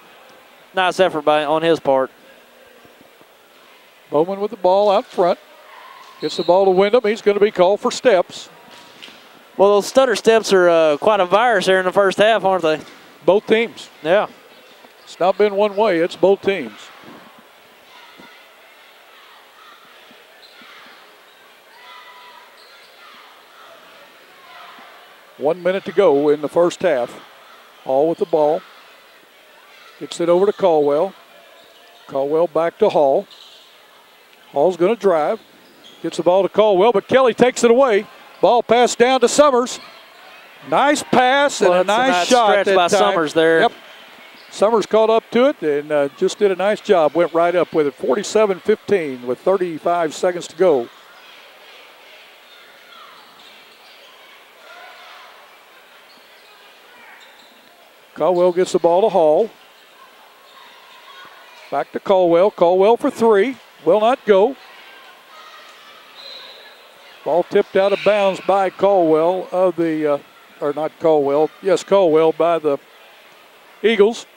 nice effort on his part. Bowman with the ball out front. Gets the ball to Wyndham. He's going to be called for steps. Well, those stutter steps are quite a virus here in the first half, aren't they? Both teams. Yeah. It's not been one way. It's both teams. 1 minute to go in the first half. Hall with the ball. Gets it over to Caldwell. Caldwell back to Hall. Hall's going to drive. Gets the ball to Caldwell, but Kelly takes it away. Ball passed down to Summers. Nice pass and a nice shot stretch that by time. Summers there. Yep. Summers caught up to it and just did a nice job. Went right up with it. 47-15 with 35 seconds to go. Caldwell gets the ball to Hall. Back to Caldwell. Caldwell for three. Will not go. Ball tipped out of bounds by Caldwell of the, or not Caldwell, yes, Caldwell by the Eagles.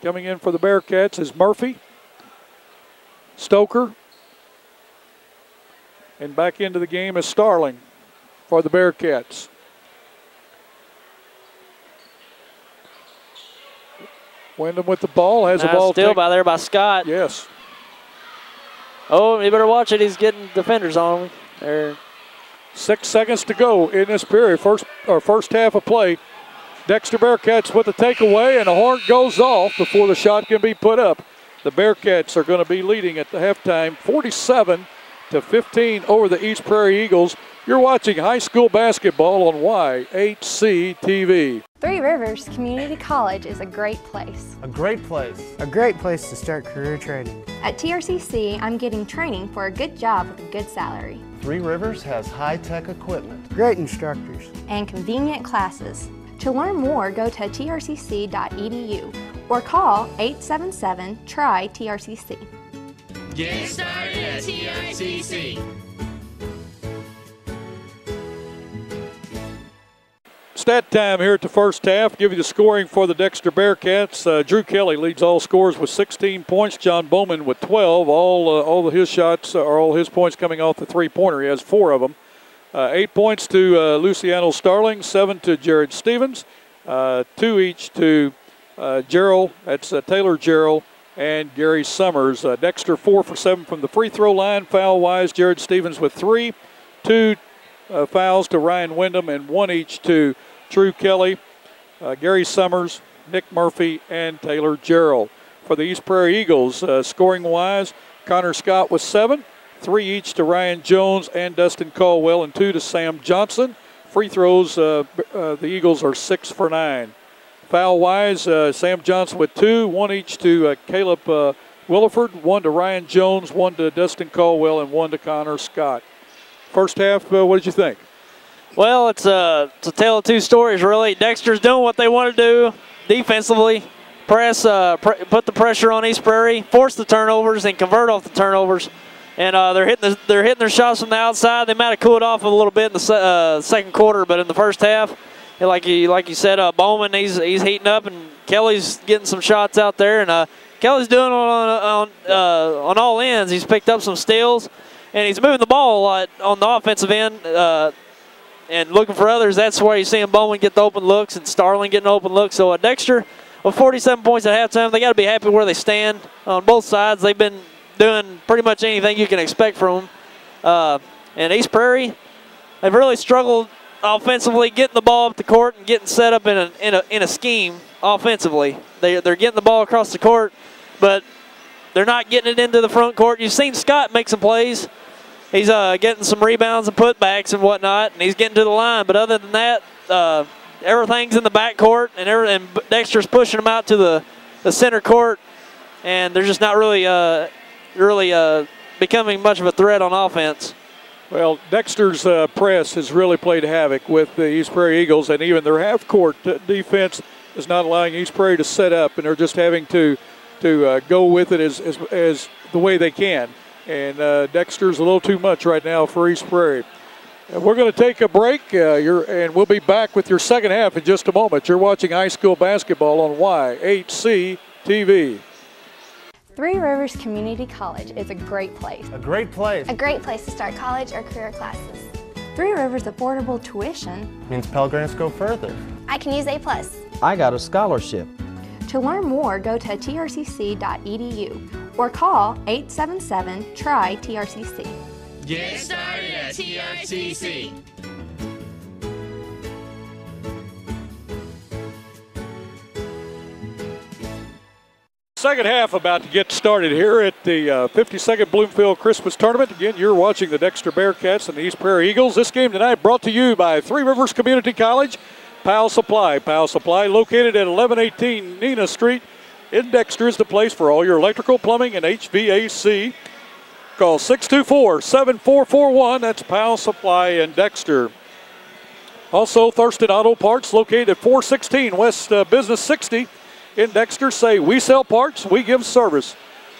Coming in for the Bearcats is Murphy, Stoker, and back into the game is Starling for the Bearcats. Wyndham with the ball, has the ball still by there by Scott. Yes. Oh, you better watch it. He's getting defenders on him. There. 6 seconds to go in this period. First half of play. Dexter Bearcats with the takeaway, and the horn goes off before the shot can be put up. The Bearcats are going to be leading at the halftime, 47-15 over the East Prairie Eagles. You're watching high school basketball on YHC TV. Three Rivers Community College is a great place. A great place. A great place to start career training. At TRCC, I'm getting training for a good job with a good salary. Three Rivers has high-tech equipment, great instructors, and convenient classes. To learn more, go to trcc.edu or call 877-TRY-TRCC. Get started at TRCC. Stat time here at the first half. Give you the scoring for the Dexter Bearcats. Drew Kelly leads all scores with 16 points. John Bowman with 12. All of his shots are all his points coming off the three-pointer. He has 4 of them. 8 points to Luciano Starling, 7 to Jared Stevens, 2 each to Gerald. That's Taylor Gerald and Gary Summers. Dexter 4 for 7 from the free throw line. Foul-wise, Jared Stevens with 3, 2 fouls to Ryan Wyndham, and 1 each to Drew Kelly, Gary Summers, Nick Murphy, and Taylor Gerald. For the East Prairie Eagles, scoring-wise, Connor Scott with 7, 3 each to Ryan Jones and Dustin Caldwell, and 2 to Sam Johnson. Free throws, the Eagles are 6 for 9. Foul-wise, Sam Johnson with 2, 1 each to Caleb Williford, 1 to Ryan Jones, 1 to Dustin Caldwell, and 1 to Connor Scott. First half, what did you think? Well, it's a tale of two stories, really. Dexter's doing what they want to do defensively. Press, put the pressure on East Prairie, force the turnovers, and convert off the turnovers. And they're hitting their shots from the outside. They might have cooled off a little bit in the second quarter, but in the first half, like you said, Bowman he's heating up, and Kelly's getting some shots out there, and Kelly's doing on all ends. He's picked up some steals, and he's moving the ball a lot on the offensive end and looking for others. That's where you're seeing Bowman get the open looks and Starling getting open looks. So Dexter with 47 points at halftime, they got to be happy where they stand on both sides. They've been doing pretty much anything you can expect from them. And East Prairie, they've really struggled offensively, getting the ball up the court and getting set up in a scheme offensively. They're getting the ball across the court, but they're not getting it into the front court. You've seen Scott make some plays. He's getting some rebounds and putbacks and whatnot, and he's getting to the line. But other than that, everything's in the back court, and Dexter's pushing them out to the center court, and they're just not really becoming much of a threat on offense. Well, Dexter's press has really played havoc with the East Prairie Eagles, and even their half-court defense is not allowing East Prairie to set up, and they're just having to go with it as the way they can. And Dexter's a little too much right now for East Prairie. We're going to take a break, and we'll be back with your second half in just a moment. You're watching high school basketball on YHC TV. Three Rivers Community College is a great place. A great place. A great place to start college or career classes. Three Rivers affordable tuition Means Pell Grants go further. I can use A+. I got a scholarship. To learn more, go to trcc.edu or call 877-TRY-TRCC. Get started at TRCC. Second half about to get started here at the 52nd Bloomfield Christmas Tournament. Again, you're watching the Dexter Bearcats and the East Prairie Eagles. This game tonight brought to you by Three Rivers Community College, Powell Supply. Powell Supply, located at 1118 Nina Street in Dexter, is the place for all your electrical, plumbing, and HVAC. Call 624-7441. That's Powell Supply in Dexter. Also, Thurston Auto Parts, located at 416 West Business 60 in Dexter. Say, we sell parts, we give service.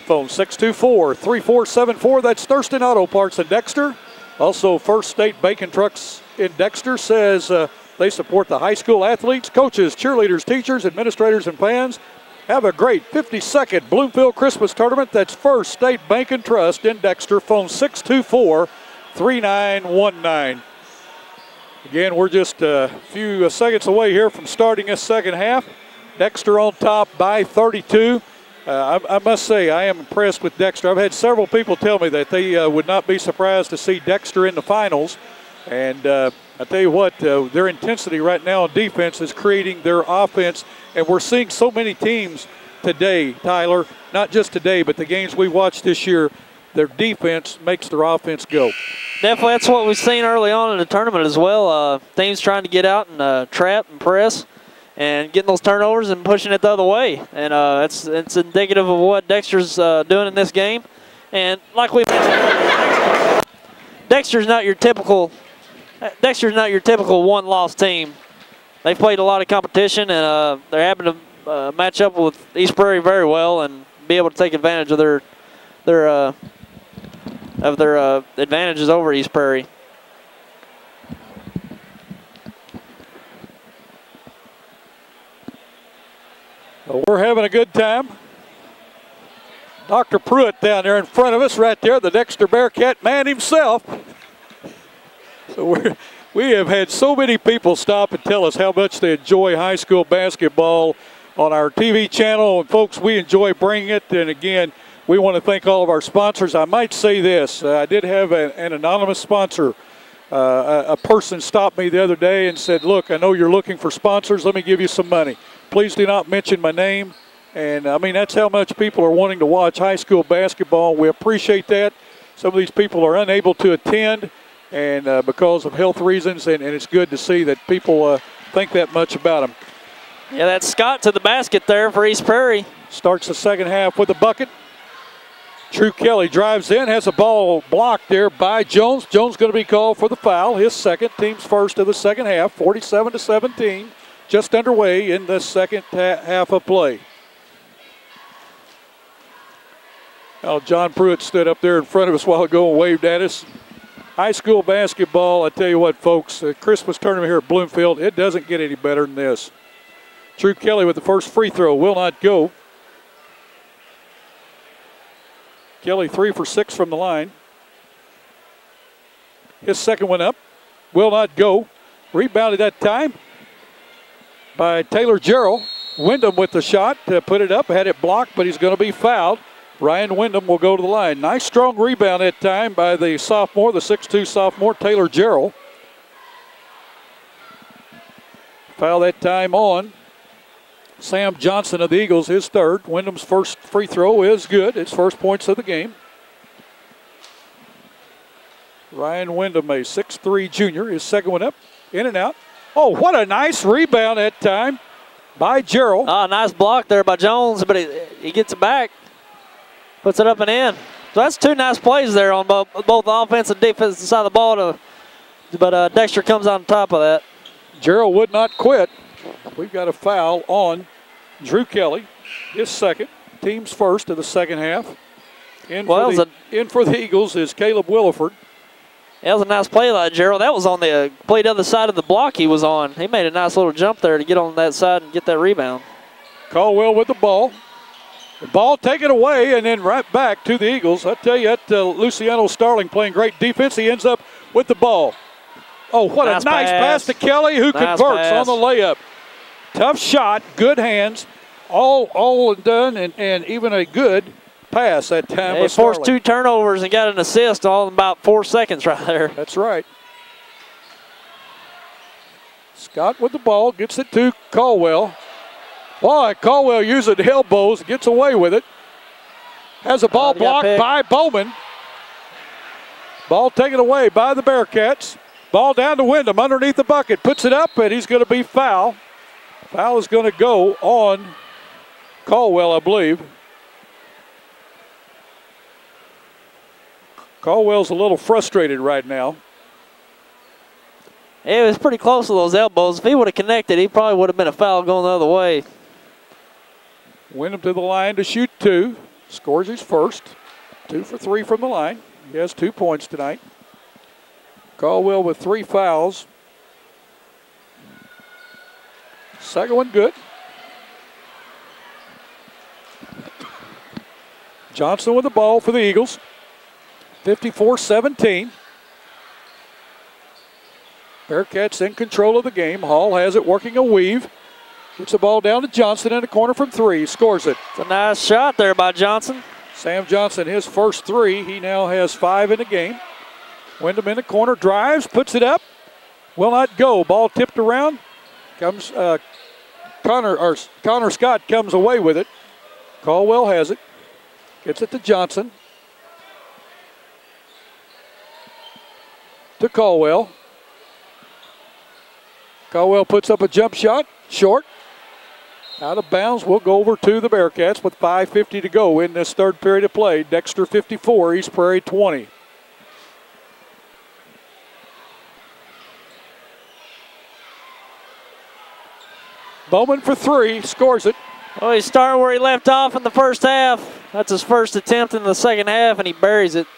Phone 624-3474. That's Thurston Auto Parts in Dexter. Also, First State Bacon Trucks in Dexter says they support the high school athletes, coaches, cheerleaders, teachers, administrators, and fans. Have a great 52nd Bloomfield Christmas Tournament. That's First State Bank and Trust in Dexter. Phone 624-3919. Again, we're just a few seconds away here from starting this second half. Dexter on top by 32. I must say, I am impressed with Dexter. I've had several people tell me that they would not be surprised to see Dexter in the finals. And I tell you what, their intensity right now on defense is creating their offense. And we're seeing so many teams today, Tyler, not just today, but the games we watched this year, their defense makes their offense go. Definitely, that's what we've seen early on in the tournament as well. Teams trying to get out and trap and press, and getting those turnovers and pushing it the other way. And it's indicative of what Dexter's doing in this game. And like we mentioned, Dexter's not your typical one-loss team. They've played a lot of competition, and they're having to match up with East Prairie very well and be able to take advantage of their advantages over East Prairie. Well, we're having a good time. Dr. Pruitt down there in front of us right there, the Dexter Bearcat man himself. So we have had so many people stop and tell us how much they enjoy high school basketball on our TV channel. And folks, we enjoy bringing it. And again, we want to thank all of our sponsors. I might say this, I did have an anonymous sponsor. A person stopped me the other day and said, look, I know you're looking for sponsors. Let me give you some money. Please do not mention my name. And, I mean, that's how much people are wanting to watch high school basketball. We appreciate that. Some of these people are unable to attend and because of health reasons, and it's good to see that people think that much about them. Yeah, that's Scott to the basket there for East Prairie. Starts the second half with a bucket. Drew Kelly drives in, has a ball blocked there by Jones. Jones going to be called for the foul. His second, team's first of the second half, 47-17. Just underway in the second half of play. Now, John Pruitt stood up there in front of us a while ago and waved at us. High school basketball, I tell you what, folks, the Christmas tournament here at Bloomfield, it doesn't get any better than this. Drew Kelly with the first free throw will not go. Kelly 3 for 6 from the line. His second one up, will not go. Rebounded that time by Taylor Jarrell. Wyndham with the shot to put it up, had it blocked, but he's going to be fouled. Ryan Wyndham will go to the line. Nice strong rebound that time by the sophomore, the 6'2 sophomore, Taylor Jarrell. Foul that time on Sam Johnson of the Eagles, his third. Wyndham's first free throw is good. It's first points of the game. Ryan Wyndham, a 6'3 junior, his second one up, in and out. Oh, what a nice rebound that time by Jarrell. Oh, nice block there by Jones, but he gets it back. Puts it up and in. So that's two nice plays there on both offense and defensive side of the ball. But Dexter comes on top of that. Jarrell would not quit. We've got a foul on Drew Kelly, his second. Team's first of the second half. In for the Eagles is Caleb Williford. That was a nice play by Jarrell. That was on the play the other side of the block he was on. He made a nice little jump there to get on that side and get that rebound. Caldwell with the ball. The ball taken away and then right back to the Eagles. I tell you, that Luciano Starling playing great defense. He ends up with the ball. Oh, what a nice pass to Kelly, who converts on the layup. Tough shot, good hands, all done, and even a good pass that time. They forced 2 turnovers and got an assist all in about 4 seconds right there. That's right. Scott with the ball, gets it to Caldwell. Boy, Caldwell using the elbows, gets away with it. Has a ball blocked by Bowman. Ball taken away by the Bearcats. Ball down to Wyndham underneath the bucket. Puts it up, and he's going to be foul. Foul is going to go on Caldwell, I believe. Caldwell's a little frustrated right now. It was pretty close to those elbows. If he would have connected, he probably would have been a foul going the other way. Wyndham to the line to shoot 2. Scores his first. 2 for 3 from the line. He has 2 points tonight. Caldwell with 3 fouls. Second one good. Johnson with the ball for the Eagles. 54-17. Bearcats in control of the game. Hall has it working a weave. Gets the ball down to Johnson in the corner from 3. Scores it. It's a nice shot there by Johnson. Sam Johnson, his first 3. He now has 5 in the game. Wyndham in the corner, drives, puts it up. Will not go. Ball tipped around. Comes Connor Scott comes away with it. Caldwell has it. Gets it to Johnson. To Caldwell. Caldwell puts up a jump shot. Short. Out of bounds. We'll go over to the Bearcats with 5:50 to go in this third period of play. Dexter 54, East Prairie 20. Bowman for 3, scores it. Well, he's starting where he left off in the first half. That's his first attempt in the second half, and he buries it.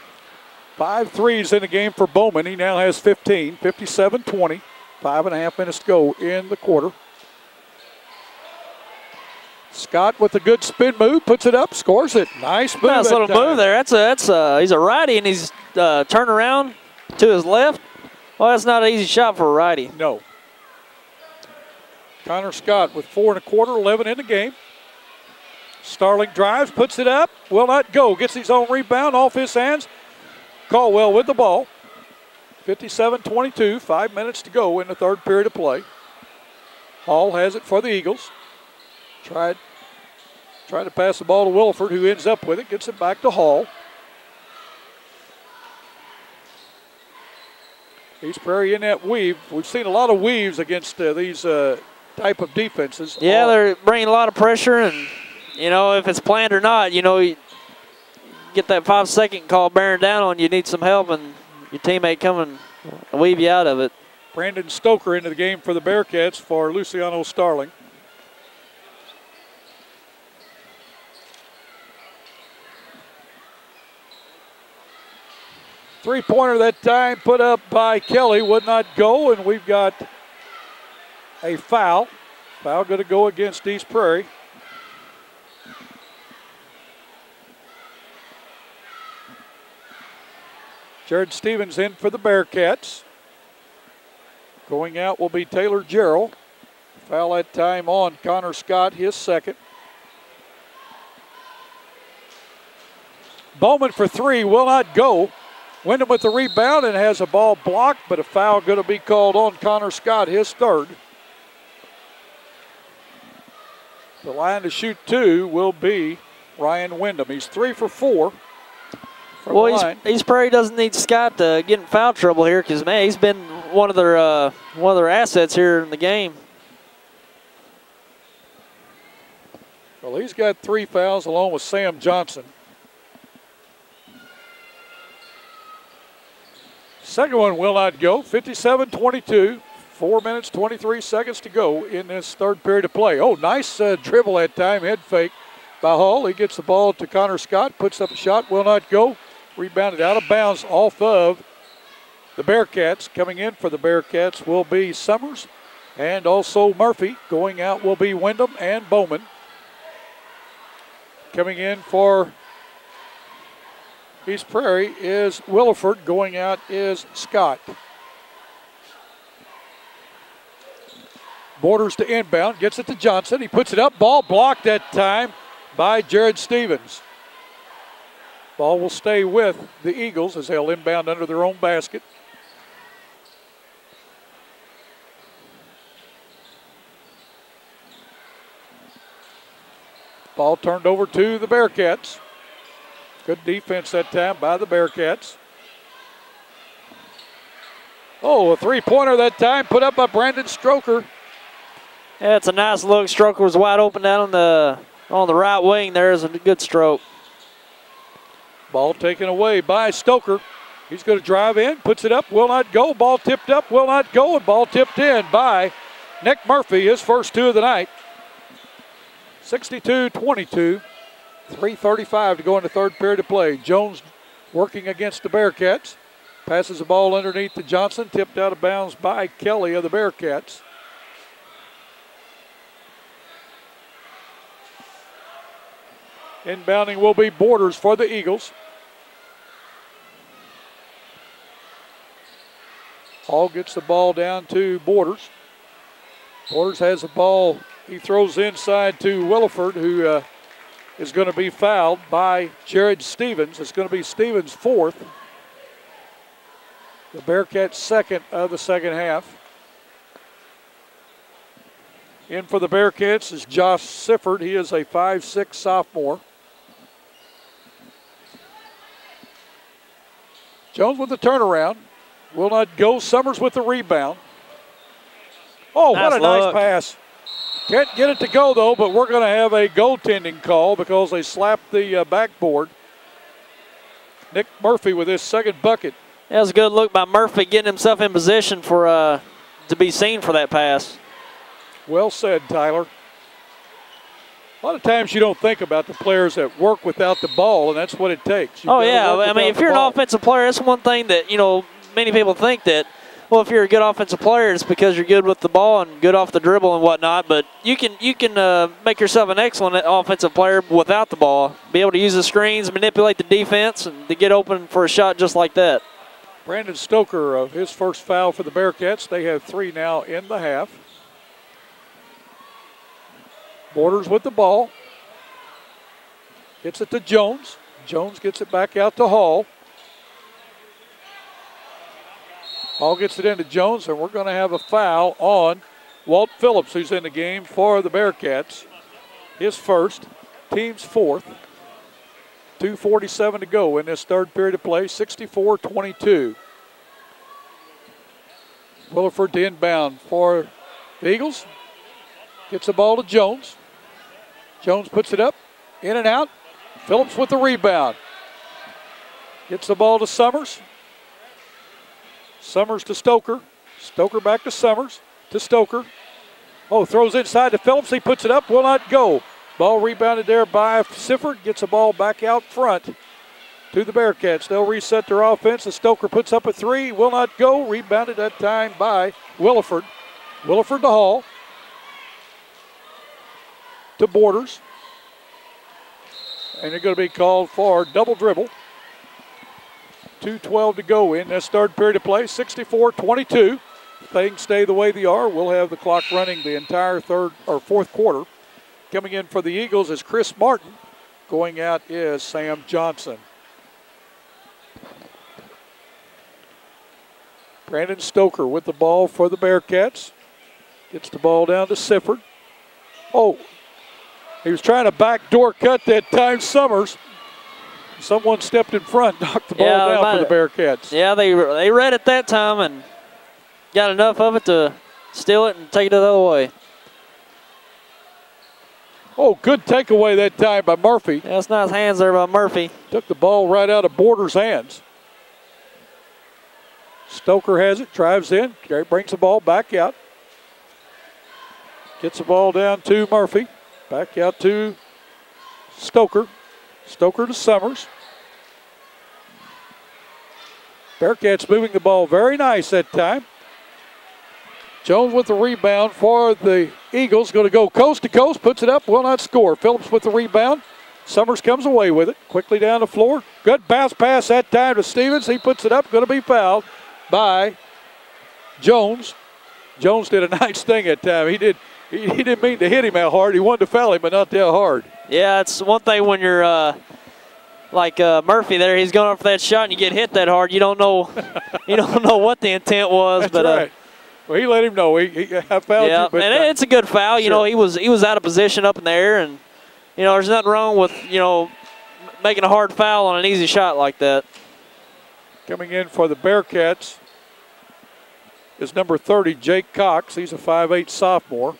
5 threes in the game for Bowman. He now has 15, 57-20. 5.5 minutes to go in the quarter. Scott with a good spin move, puts it up, scores it. Nice move. Nice little move there. He's a righty, and he's turned around to his left. Well, that's not an easy shot for a righty. No. Connor Scott with 4 1/4, 11 in the game. Starling drives, puts it up, will not go. Gets his own rebound off his hands. Caldwell with the ball. 57-22, 5 minutes to go in the third period of play. Hall has it for the Eagles. Tried to pass the ball to Williford, who ends up with it. Gets it back to Hall. East Prairie in that weave. We've seen a lot of weaves against these type of defenses. Yeah, they're bringing a lot of pressure, and, you know, if it's planned or not, you know, you get that 5-second call bearing down on you, need some help, and your teammate come and weave you out of it. Brandon Stoker into the game for the Bearcats for Luciano Starling. Three-pointer that time put up by Kelly, would not go, and we've got a foul. Foul going to go against East Prairie. Jared Stevens in for the Bearcats. Going out will be Taylor Jarrell. Foul that time on Connor Scott, his second. Bowman for 3, will not go. Wyndham with the rebound and has a ball blocked, but a foul going to be called on Connor Scott, his third. The line to shoot 2 will be Ryan Wyndham. He's 3 for 4. Well, East Prairie doesn't need Scott to get in foul trouble here because, man, he's been one of their assets here in the game. Well, he's got 3 fouls along with Sam Johnson. Second one will not go. 57-22. 4 minutes, 23 seconds to go in this third period of play. Oh, nice dribble that time. Head fake by Hall. He gets the ball to Connor Scott. Puts up a shot. Will not go. Rebounded out of bounds off of the Bearcats. Coming in for the Bearcats will be Summers and also Murphy. Going out will be Wyndham and Bowman. Coming in for East Prairie is Williford. Going out is Scott. Borders to inbound. Gets it to Johnson. He puts it up. Ball blocked that time by Jared Stevens. Ball will stay with the Eagles as they'll inbound under their own basket. Ball turned over to the Bearcats. Good defense that time by the Bearcats. Oh, a three-pointer that time put up by Brandon Stroker. Yeah, it's a nice look. Stroker was wide open down on the right wing. There's a good stroke. Ball taken away by Stoker. He's going to drive in, puts it up, will not go. Ball tipped up, will not go, and ball tipped in by Nick Murphy, his first two of the night. 62-22, 3:35 to go in the third period of play. Jones working against the Bearcats. Passes the ball underneath to Johnson, tipped out of bounds by Kelly of the Bearcats. Inbounding will be Borders for the Eagles. Hall gets the ball down to Borders. Borders has the ball. He throws inside to Williford, who is going to be fouled by Jared Stevens. It's going to be Stevens' fourth. The Bearcats' second of the second half. In for the Bearcats is Josh Sifford. He is a 5'6" sophomore. Jones with the turnaround. Will not go. Summers with the rebound. Oh, what a nice pass. Can't get it to go, though, but we're going to have a goaltending call because they slapped the backboard. Nick Murphy with his second bucket. That was a good look by Murphy, getting himself in position for to be seen for that pass. Well said, Tyler. A lot of times you don't think about the players that work without the ball, and that's what it takes. Oh, yeah. I mean, if you're an offensive player, that's one thing that, many people think that, well, if you're a good offensive player, it's because you're good with the ball and good off the dribble and whatnot. But you can make yourself an excellent offensive player without the ball. Be able to use the screens, manipulate the defense, and to get open for a shot just like that. Brandon Stoker, his first foul for the Bearcats. They have 3 now in the half. Borders with the ball. Gets it to Jones. Jones gets it back out to Hall. Hall gets it into Jones, and we're going to have a foul on Walt Phillips, who's in the game for the Bearcats. His first, team's fourth. 2:47 to go in this third period of play, 64-22. Williford to inbound for the Eagles. Gets the ball to Jones. Jones puts it up, in and out. Phillips with the rebound. Gets the ball to Summers. Summers to Stoker. Stoker back to Summers. To Stoker. Oh, throws inside to Phillips. He puts it up, will not go. Ball rebounded there by Sifford. Gets the ball back out front to the Bearcats. They'll reset their offense. The Stoker puts up a three. Will not go. Rebounded that time by Williford. Williford to Hall. To Borders. And they're going to be called for double dribble. 2:12 to go in this third period of play. 64-22. Things stay the way they are. We'll have the clock running the entire fourth quarter. Coming in for the Eagles is Chris Martin. Going out is Sam Johnson. Brandon Stoker with the ball for the Bearcats. Gets the ball down to Sifford. Oh, he was trying to backdoor cut that time. Summers. Someone stepped in front, knocked the ball down for the Bearcats. Yeah, they read it that time and got enough of it to steal it and take it the other way. Oh, good takeaway that time by Murphy. Yeah, that's nice hands there by Murphy. Took the ball right out of Borders' hands. Stoker has it, drives in, brings the ball back out. Gets the ball down to Murphy. Back out to Stoker. Stoker to Summers. Bearcats moving the ball very nice that time. Jones with the rebound for the Eagles. Going to go coast to coast. Puts it up. Will not score. Phillips with the rebound. Summers comes away with it. Quickly down the floor. Good bounce pass that time to Stevens. He puts it up. Going to be fouled by Jones. Jones did a nice thing that time. He didn't mean to hit him that hard. He wanted to foul him, but not that hard. Yeah, it's one thing when you're like Murphy there. He's going up for that shot, and you get hit that hard. You don't know, what the intent was. That's but right. Well, he let him know. I fouled you. But and it's a good foul. You know, he was out of position up in the air, and there's nothing wrong with, making a hard foul on an easy shot like that. Coming in for the Bearcats is number 30, Jake Cox. He's a 5'8" sophomore.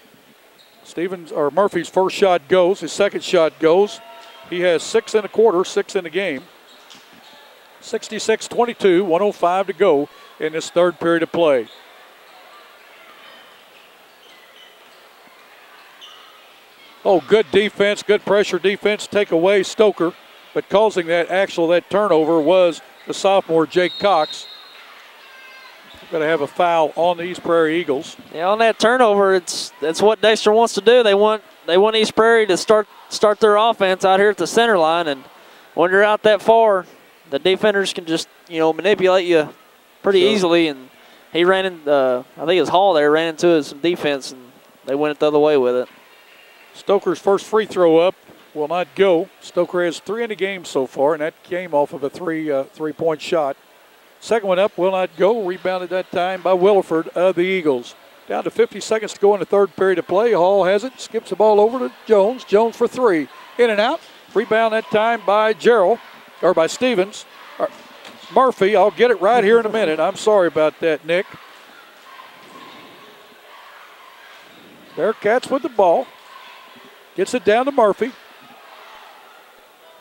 Murphy's first shot goes. His second shot goes. He has 6 in a quarter, 6 in the game. 66-22, 1:05 to go in this third period of play. Oh, good defense, good pressure defense. Take away Stoker, but causing that turnover was the sophomore Jake Cox. Going to have a foul on the East Prairie Eagles. Yeah, on that turnover, that's what Dexter wants to do. They want East Prairie to start their offense out here at the center line, and when you're out that far, the defenders can just manipulate you pretty easily. And he ran in. I think it was Hall there ran into some defense, and they went the other way with it. Stoker's first free throw up will not go. Stoker has 3 in the game so far, and that came off of a three-point shot. Second one up will not go. Rebounded that time by Williford of the Eagles. Down to 50 seconds to go in the third period of play. Hall has it. Skips the ball over to Jones. Jones for 3. In and out. Rebound that time by Stevens. Murphy, I'll get it right here in a minute. I'm sorry about that, Nick. Bearcats with the ball. Gets it down to Murphy.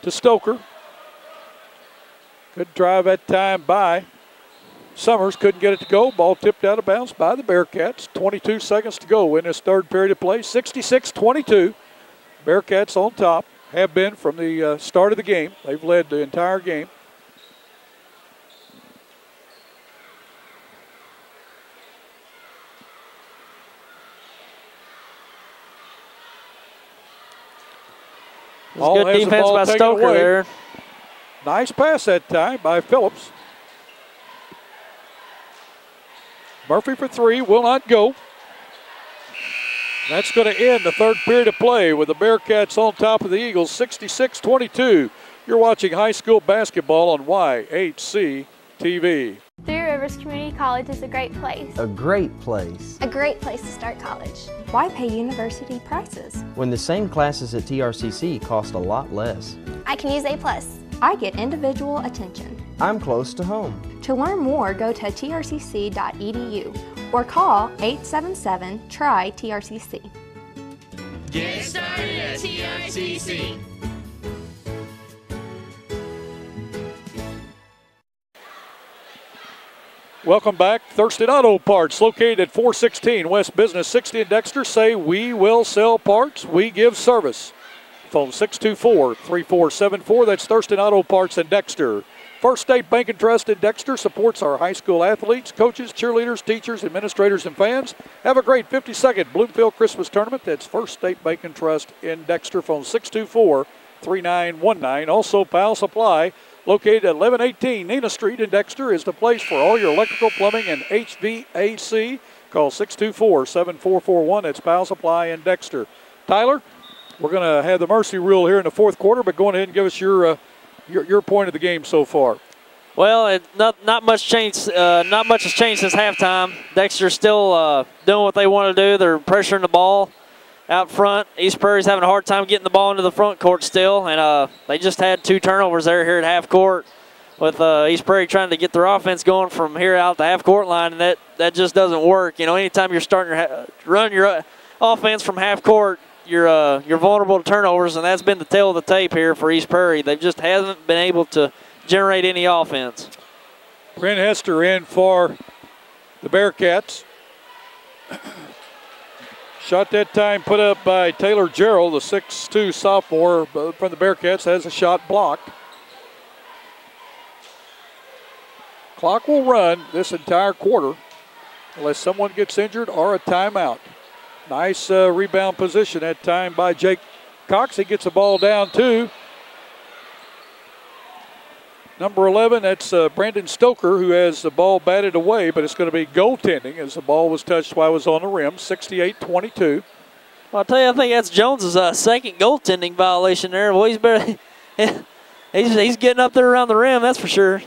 To Stoker. Good drive that time by Summers. Couldn't get it to go. Ball tipped out of bounds by the Bearcats. 22 seconds to go in this third period of play. 66-22. Bearcats on top. Have been from the start of the game. They've led the entire game. Good defense by Stoker there. Nice pass that time by Phillips. Murphy for 3, will not go. That's going to end the third period of play with the Bearcats on top of the Eagles, 66-22. You're watching high school basketball on YHC TV. Three Rivers Community College is a great place. A great place. A great place to start college. Why pay university prices? When the same classes at TRCC cost a lot less. I can use A+. I get individual attention. I'm close to home. To learn more, go to trcc.edu or call 877-TRY-TRCC. Get started at TRCC. Welcome back. Thurston Auto Parts, located at 416 West Business 60 in Dexter. Say we will sell parts, we give service. Phone 624-3474. That's Thurston Auto Parts in Dexter. First State Bank and Trust in Dexter supports our high school athletes, coaches, cheerleaders, teachers, administrators, and fans. Have a great 52nd Bloomfield Christmas Tournament. That's First State Bank and Trust in Dexter. Phone 624-3919. Also, Powell Supply, located at 1118 Nina Street in Dexter, is the place for all your electrical, plumbing, and HVAC. Call 624-7441. That's Powell Supply in Dexter. Tyler, we're going to have the mercy rule here in the fourth quarter, but go ahead and give us your point of the game so far. Well, not much changed. Not much has changed since halftime. Dexter's still doing what they want to do. They're pressuring the ball out front. East Prairie's having a hard time getting the ball into the front court still, and they just had 2 turnovers there here at half court with East Prairie trying to get their offense going from here out the half court line, and that just doesn't work. Anytime you're starting to run your offense from half court, you're vulnerable to turnovers, and that's been the tail of the tape here for East Prairie. They just hasn't been able to generate any offense. Brent Hester in for the Bearcats. Shot that time put up by Taylor Gerald, the 6'2 sophomore from the Bearcats, has a shot blocked. Clock will run this entire quarter unless someone gets injured or a timeout. Nice rebound position that time by Jake Cox. He gets the ball down to number 11. That's Brandon Stoker, who has the ball batted away, but it's going to be goaltending as the ball was touched while it was on the rim. 68-22. Well, I'll tell you, I think that's Jones's second goaltending violation there. Well, he's getting up there around the rim, that's for sure.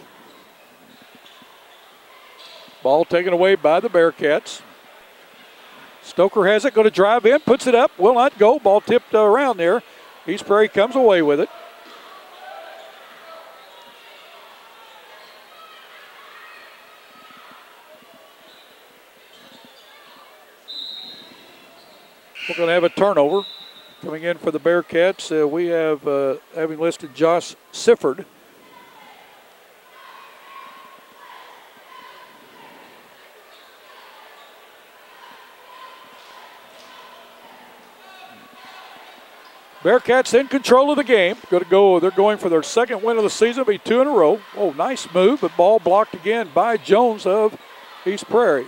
Ball taken away by the Bearcats. Stoker has it, going to drive in, puts it up, will not go. Ball tipped around there. East Prairie comes away with it. We're going to have a turnover. Coming in for the Bearcats, we have, having listed Josh Sifford. Bearcats in control of the game. They're going for their second win of the season. It'll be 2 in a row. Oh, nice move, but ball blocked again by Jones of East Prairie.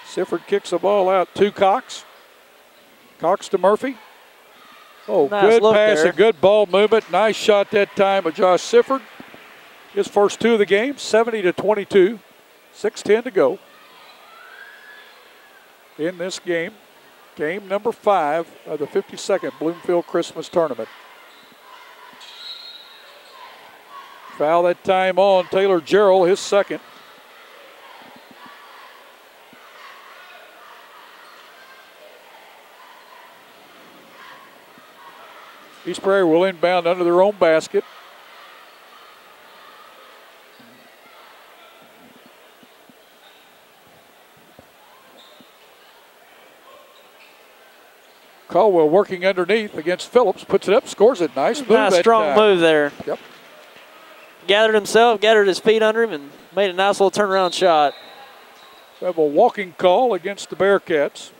Sifford kicks the ball out to Cox. Cox to Murphy. Oh, nice good pass and good ball movement. Nice shot that time by Josh Sifford. His first 2 of the game, 70-22. 6:10 to go in this game. Game number 5 of the 52nd Bloomfield Christmas Tournament. Foul that time on Taylor Gerald, his second. East Prairie will inbound under their own basket. Caldwell working underneath against Phillips, puts it up, scores it. Nice move. Nice strong move there. Yep. Gathered himself, gathered his feet under him, and made a nice little turnaround shot. We have a walking call against the Bearcats.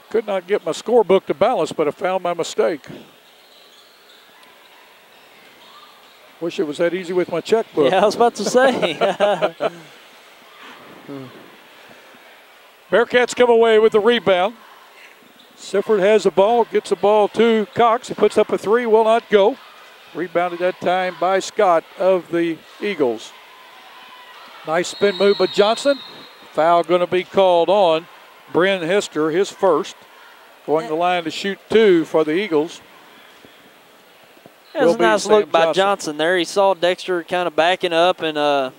Could not get my scorebook to balance, but I found my mistake. Wish it was that easy with my checkbook. Yeah, I was about to say. Bearcats come away with the rebound. Sifford has the ball, gets the ball to Cox. He puts up a 3, will not go. Rebounded that time by Scott of the Eagles. Nice spin move by Johnson. Foul going to be called on Bryn Hester, his first. Going to the line to shoot 2 for the Eagles. That was a nice look by Johnson there. He saw Dexter kind of backing up, and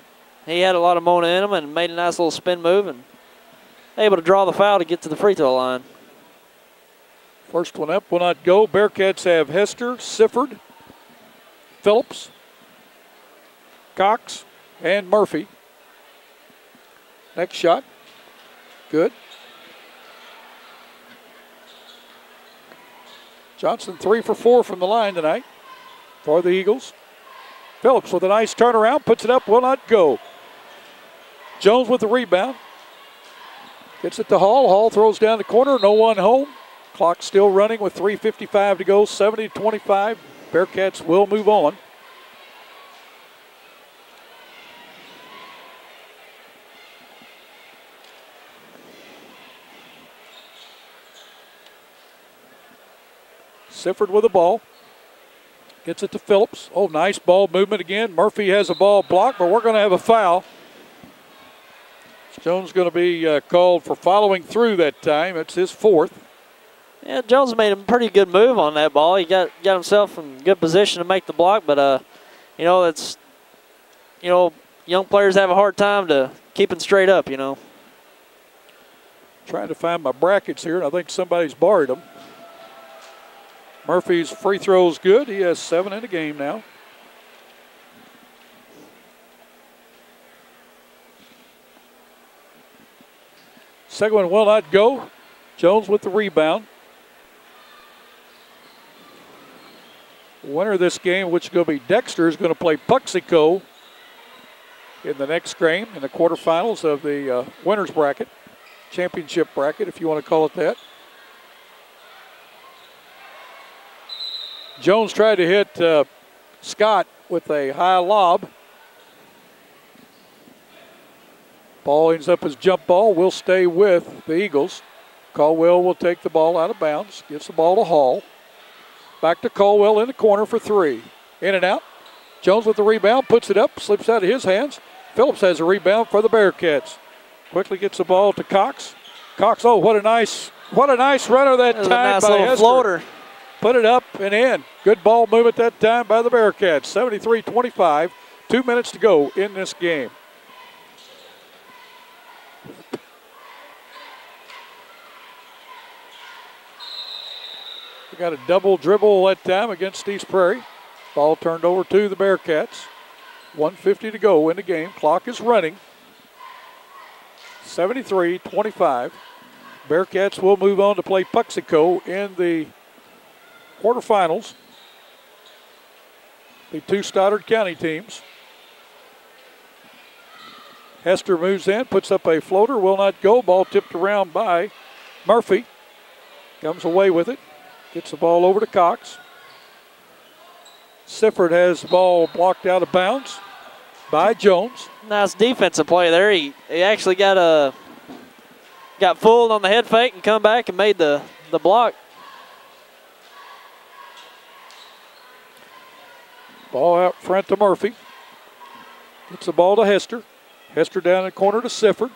he had a lot of momentum and made a nice little spin move and able to draw the foul to get to the free throw line. First one up will not go. Bearcats have Hester, Sifford, Phillips, Cox, and Murphy. Next shot. Good. Johnson 3 for 4 from the line tonight for the Eagles. Phillips with a nice turnaround, puts it up, will not go. Jones with the rebound. Gets it to Hall. Hall throws down the corner, no one home. Clock still running with 3:55 to go, 70-25. Bearcats will move on. Sifford with the ball. Gets it to Phillips. Oh, nice ball movement again. Murphy has a ball blocked, but we're going to have a foul. Jones going to be called for following through that time. It's his 4th. Yeah, Jones made a pretty good move on that ball. He got himself in good position to make the block, but it's young players have a hard time to keeping straight up. Trying to find my brackets here, and I think somebody's borrowed them. Murphy's free throw is good. He has 7 in the game now. Second one will not go. Jones with the rebound. Winner of this game, which is going to be Dexter, is going to play Puxico in the next game in the quarterfinals of the winners bracket, championship bracket, if you want to call it that. Jones tried to hit Scott with a high lob. Ball ends up as jump ball. Will stay with the Eagles. Caldwell will take the ball out of bounds. Gets the ball to Hall. Back to Caldwell in the corner for 3. In and out. Jones with the rebound. Puts it up. Slips out of his hands. Phillips has a rebound for the Bearcats. Quickly gets the ball to Cox. Cox, oh, what a nice runner that time nice by little Hester. Floater. Put it up and in. Good ball movement that time by the Bearcats. 73-25. 2 minutes to go in this game. got a double dribble that time against East Prairie. Ball turned over to the Bearcats. 1:50 to go in the game. Clock is running. 73-25. Bearcats will move on to play Puxico in the quarterfinals. The two Stoddard County teams. Hester moves in, puts up a floater, will not go. Ball tipped around by Murphy. Comes away with it. Gets the ball over to Cox. Sifford has the ball blocked out of bounds by Jones. Nice defensive play there. He actually got fooled on the head fake and come back and made the block. Ball out front to Murphy. Gets the ball to Hester. Hester down in the corner to Sifford.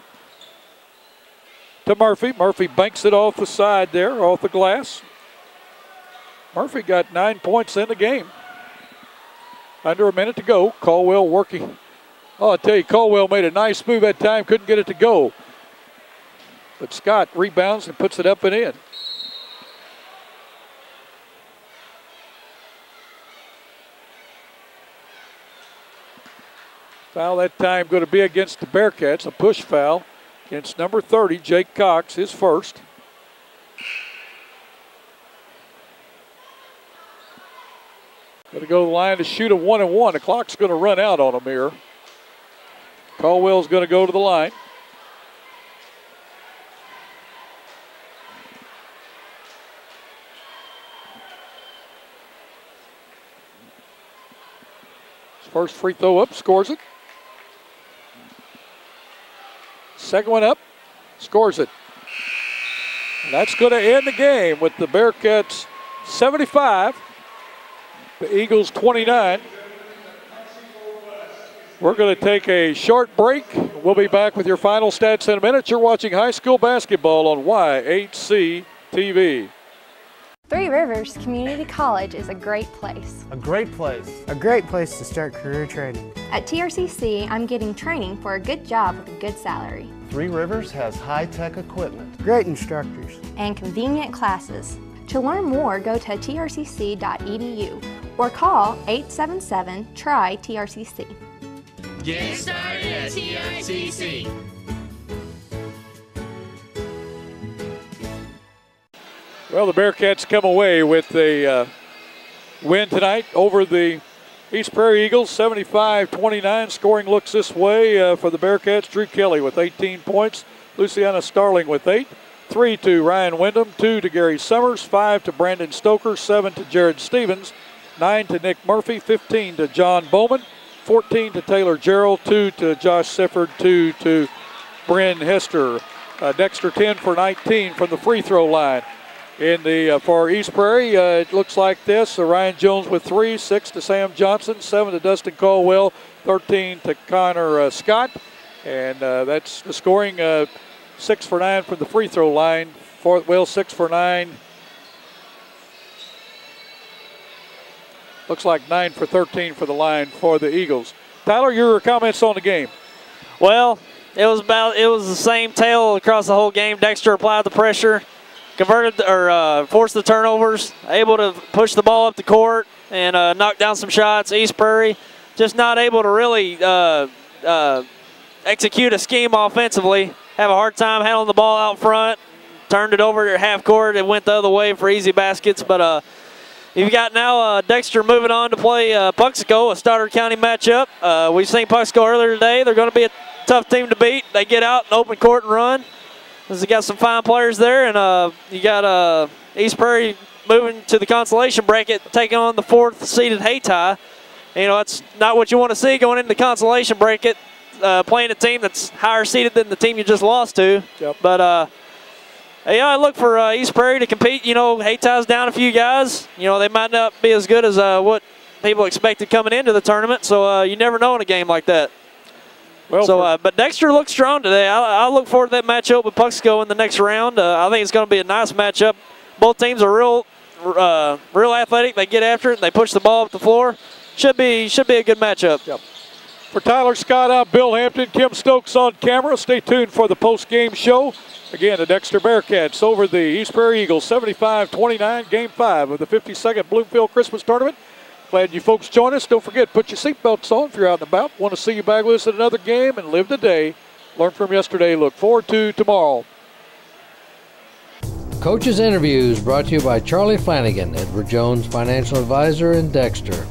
To Murphy. Murphy banks it off the side there, off the glass. Murphy got 9 points in the game. Under a minute to go. Caldwell working. Oh, I tell you, Caldwell made a nice move that time. Couldn't get it to go. But Scott rebounds and puts it up and in. Foul that time going to be against the Bearcats. A push foul against number 30, Jake Cox, his first. Going to go to the line to shoot a 1-and-1. The clock's going to run out on him here. Caldwell's going to go to the line. His first free throw up, scores it. Second one up, scores it. And that's going to end the game with the Bearcats 75, the Eagles 29. We're going to take a short break. We'll be back with your final stats in a minute. You're watching high school basketball on YHC TV. Three Rivers Community College is a great place. A great place. A great place to start career training. At TRCC, I'm getting training for a good job with a good salary. Three Rivers has high-tech equipment, great instructors, and convenient classes. To learn more, go to trcc.edu or call 877-TRY-TRCC. Get started at TRCC. Well, the Bearcats come away with a win tonight over the East Prairie Eagles, 75-29. Scoring looks this way for the Bearcats. Drew Kelly with 18 points. Luciana Starling with 8. 3 to Ryan Wyndham, 2 to Gary Summers, 5 to Brandon Stoker, 7 to Jared Stevens, 9 to Nick Murphy, 15 to John Bowman, 14 to Taylor Gerald, 2 to Josh Sifford, 2 to Bryn Hester. Dexter 10 for 19 from the free throw line. In the for East Prairie, it looks like this. Ryan Jones with 3, 6 to Sam Johnson, 7 to Dustin Caldwell, 13 to Connor Scott. And that's the scoring, 6 for 9 from the free throw line. 6 for 9. Looks like 9 for 13 for the line for the Eagles. Tyler, your comments on the game? Well, it was the same tale across the whole game. Dexter applied the pressure, forced the turnovers, able to push the ball up the court and knock down some shots. East Prairie just not able to really execute a scheme offensively. Have a hard time handling the ball out front. Turned it over at half court. It went the other way for easy baskets. But you've got now Dexter moving on to play Puxico, a Stoddard County matchup. We've seen Puxico earlier today. They're going to be a tough team to beat. They get out in open court and run. They got some fine players there. And you got East Prairie moving to the consolation bracket, taking on the 4th-seeded Hayti. You know, that's not what you want to see going into the consolation bracket. Playing a team that's higher seeded than the team you just lost to. Yep. But, yeah, I look for East Prairie to compete. You know, Hayti's down a few guys. You know, they might not be as good as what people expected coming into the tournament. So you never know in a game like that. Well, but Dexter looks strong today. I look forward to that matchup with Puxico in the next round. I think it's going to be a nice matchup. Both teams are real athletic. They get after it. And they push the ball up the floor. Should be a good matchup. Yep. For Tyler Scott, I'm Bill Hampton. Kim Stokes on camera. Stay tuned for the post-game show. Again, the Dexter Bearcats over the East Prairie Eagles, 75-29, Game 5 of the 52nd Bloomfield Christmas Tournament. Glad you folks join us. Don't forget, put your seatbelts on if you're out and about. Want to see you back with us at another game and live today. Learn from yesterday. Look forward to tomorrow. Coaches Interviews brought to you by Charlie Flanagan, Edward Jones Financial Advisor in Dexter,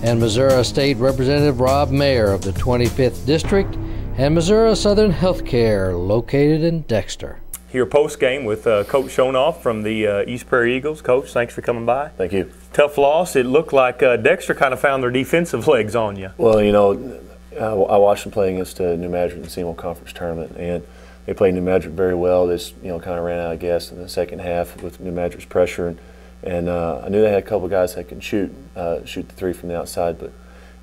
and Missouri State Representative Rob Mayer of the 25th District, and Missouri Southern Healthcare, located in Dexter. Here post-game with Coach Schonoff from the East Prairie Eagles. Coach, thanks for coming by. Thank you. Tough loss. It looked like Dexter kind of found their defensive legs on you. Well, you know, I watched them play against New Madrid in the CMO Conference Tournament, and they played New Madrid very well. They just, kind of ran out of gas in the second half with New Madrid's pressure, and I knew they had a couple of guys that can shoot the three from the outside, but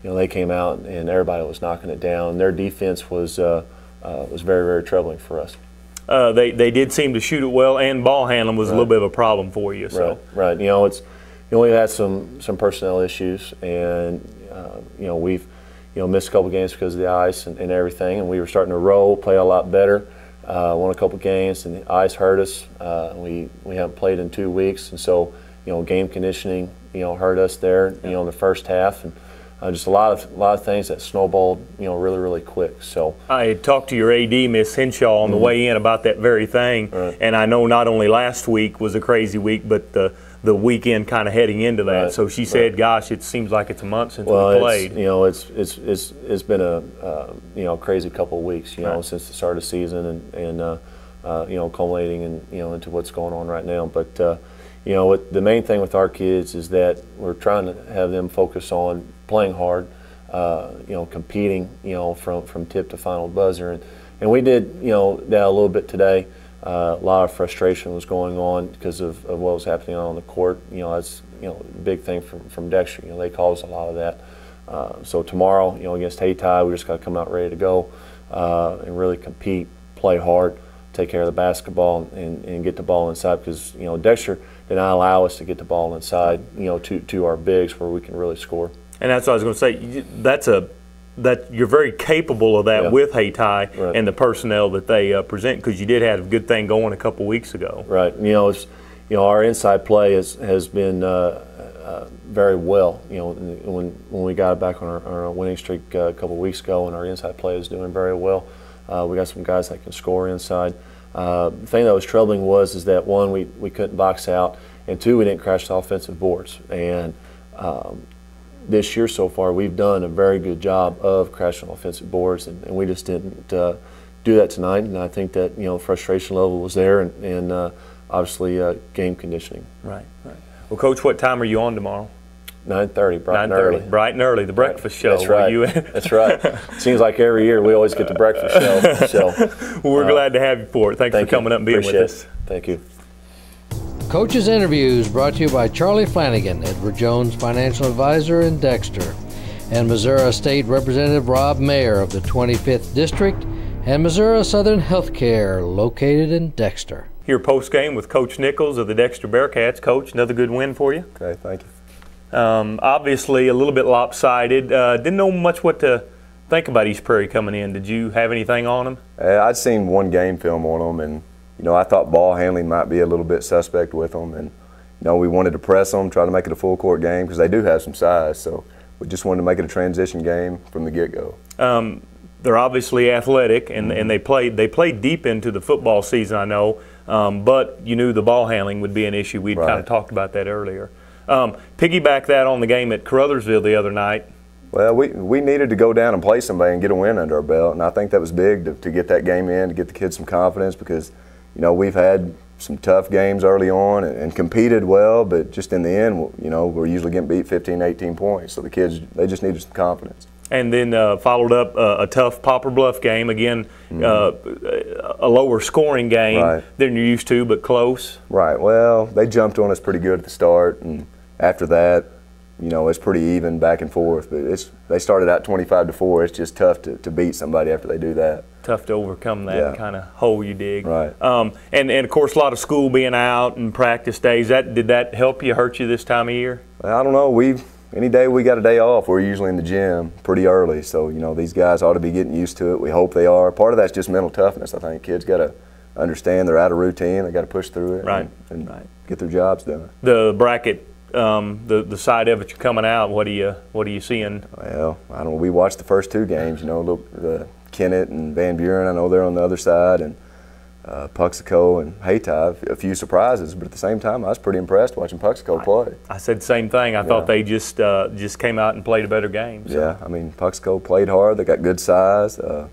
they came out and everybody was knocking it down. Their defense was very, very troubling for us. They did seem to shoot it well, and ball handling was a little bit of a problem for you. So. Right. We had some personnel issues, and we've missed a couple games because of the ice and everything, and we were starting to roll, play a lot better. Won a couple games, and the ice hurt us. We haven't played in 2 weeks, and so game conditioning hurt us there in the first half, and just a lot of things that snowballed really, really quick. So I had talked to your AD, Miss Henshaw, on the way in about that very thing, and I know not only last week was a crazy week, but the weekend kind of heading into that. So she said, "Gosh, it seems like it's a month since we played." It's been a crazy couple of weeks, since the start of the season, and culminating into what's going on right now. But the main thing with our kids is that we're trying to have them focus on playing hard, competing, from tip to final buzzer, and we did that a little bit today. A lot of frustration was going on because of what was happening on the court. That's a big thing from Dexter. They caused a lot of that. So tomorrow, against Hayti, we just got to come out ready to go and really compete, play hard, take care of the basketball, and get the ball inside, because Dexter did not allow us to get the ball inside to our bigs where we can really score. And that's what I was going to say. That you're very capable of that with Hayti and the personnel that they present, because you did have a good thing going a couple weeks ago. Right. Our inside play has been very well. When we got back on our winning streak a couple weeks ago, and our inside play is doing very well. We got some guys that can score inside. The thing that was troubling is that, one, we couldn't box out, and two, we didn't crash the offensive boards. And this year so far, we've done a very good job of crashing offensive boards, and we just didn't do that tonight. And I think that frustration level was there, and obviously game conditioning. Right. Well, Coach, what time are you on tomorrow? 9:30, bright and early. Bright and early, the breakfast show. That's right. That's right. Seems like every year we always get the breakfast show. So, well, we're glad to have you for it. Thanks for coming up and being with us. Thank you. Coaches Interviews brought to you by Charlie Flanagan, Edward Jones Financial Advisor in Dexter, and Missouri State Representative Rob Mayer of the 25th District, and Missouri Southern Healthcare, located in Dexter. Here post-game with Coach Nichols of the Dexter Bearcats. Coach, another good win for you. Okay, thank you. Obviously a little bit lopsided. Didn't know much what to think about East Prairie coming in. Did you have anything on them? I'd seen one game film on them, and I thought ball handling might be a little bit suspect with them, and we wanted to press them, try to make it a full court game, because they do have some size. So we just wanted to make it a transition game from the get-go. They're obviously athletic, and they played deep into the football season, I know, but you knew the ball handling would be an issue. We'd kind of talked about that earlier. Piggyback that on the game at Caruthersville the other night. Well, we needed to go down and play somebody and get a win under our belt, and I think that was big to get that game in, to get the kids some confidence, because we've had some tough games early on and competed well, but just in the end, we're usually getting beat 15, 18 points. So the kids, they just needed some confidence. And then followed up a tough Poplar Bluff game, again, a lower scoring game than you're used to, but close. Right. Well, they jumped on us pretty good at the start, and after that, it's pretty even back and forth. But they started out 25-4. It's just tough to beat somebody after they do that. Tough to overcome that kind of hole you dig. Right. And of course, a lot of school being out and practice days. Did that help you, hurt you this time of year? I don't know. any day we got a day off, we're usually in the gym pretty early. So, you know, these guys ought to be getting used to it. We hope they are. Part of that's just mental toughness. I think kids got to understand they're out of routine. They got to push through it and get their jobs done. The bracket, the side of it you're coming out, what are you seeing? Well, I don't know. We watched the first 2 games. You know, look, Kennett and Van Buren, I know they're on the other side, and Puxico and Haytide, a few surprises, but at the same time, I was pretty impressed watching Puxico play. I said the same thing. I thought they just came out and played a better game. So. Yeah, I mean, Puxico played hard. They got good size. You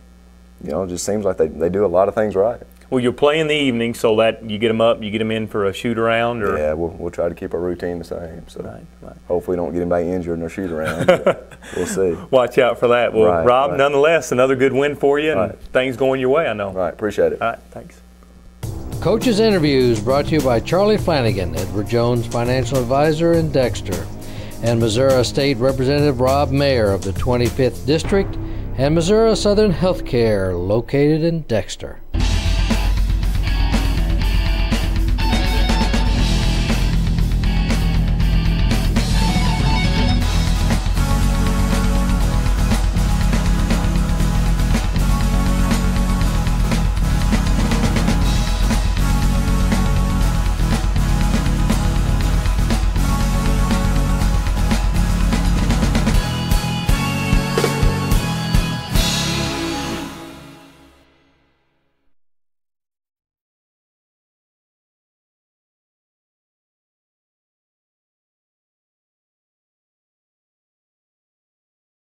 know, it just seems like they do a lot of things right. Well, you're playing the evening, so that you get them up, you get them in for a shoot around, or yeah, we'll try to keep our routine the same. So hopefully, don't get anybody injured in our shoot around. We'll see. Watch out for that. Well, Rob, nonetheless, another good win for you, and things going your way, I know. Right, appreciate it. All right, thanks. Coaches Interviews brought to you by Charlie Flanagan, Edward Jones Financial Advisor in Dexter, and Missouri State Representative Rob Mayer of the 25th District, and Missouri Southern Healthcare located in Dexter.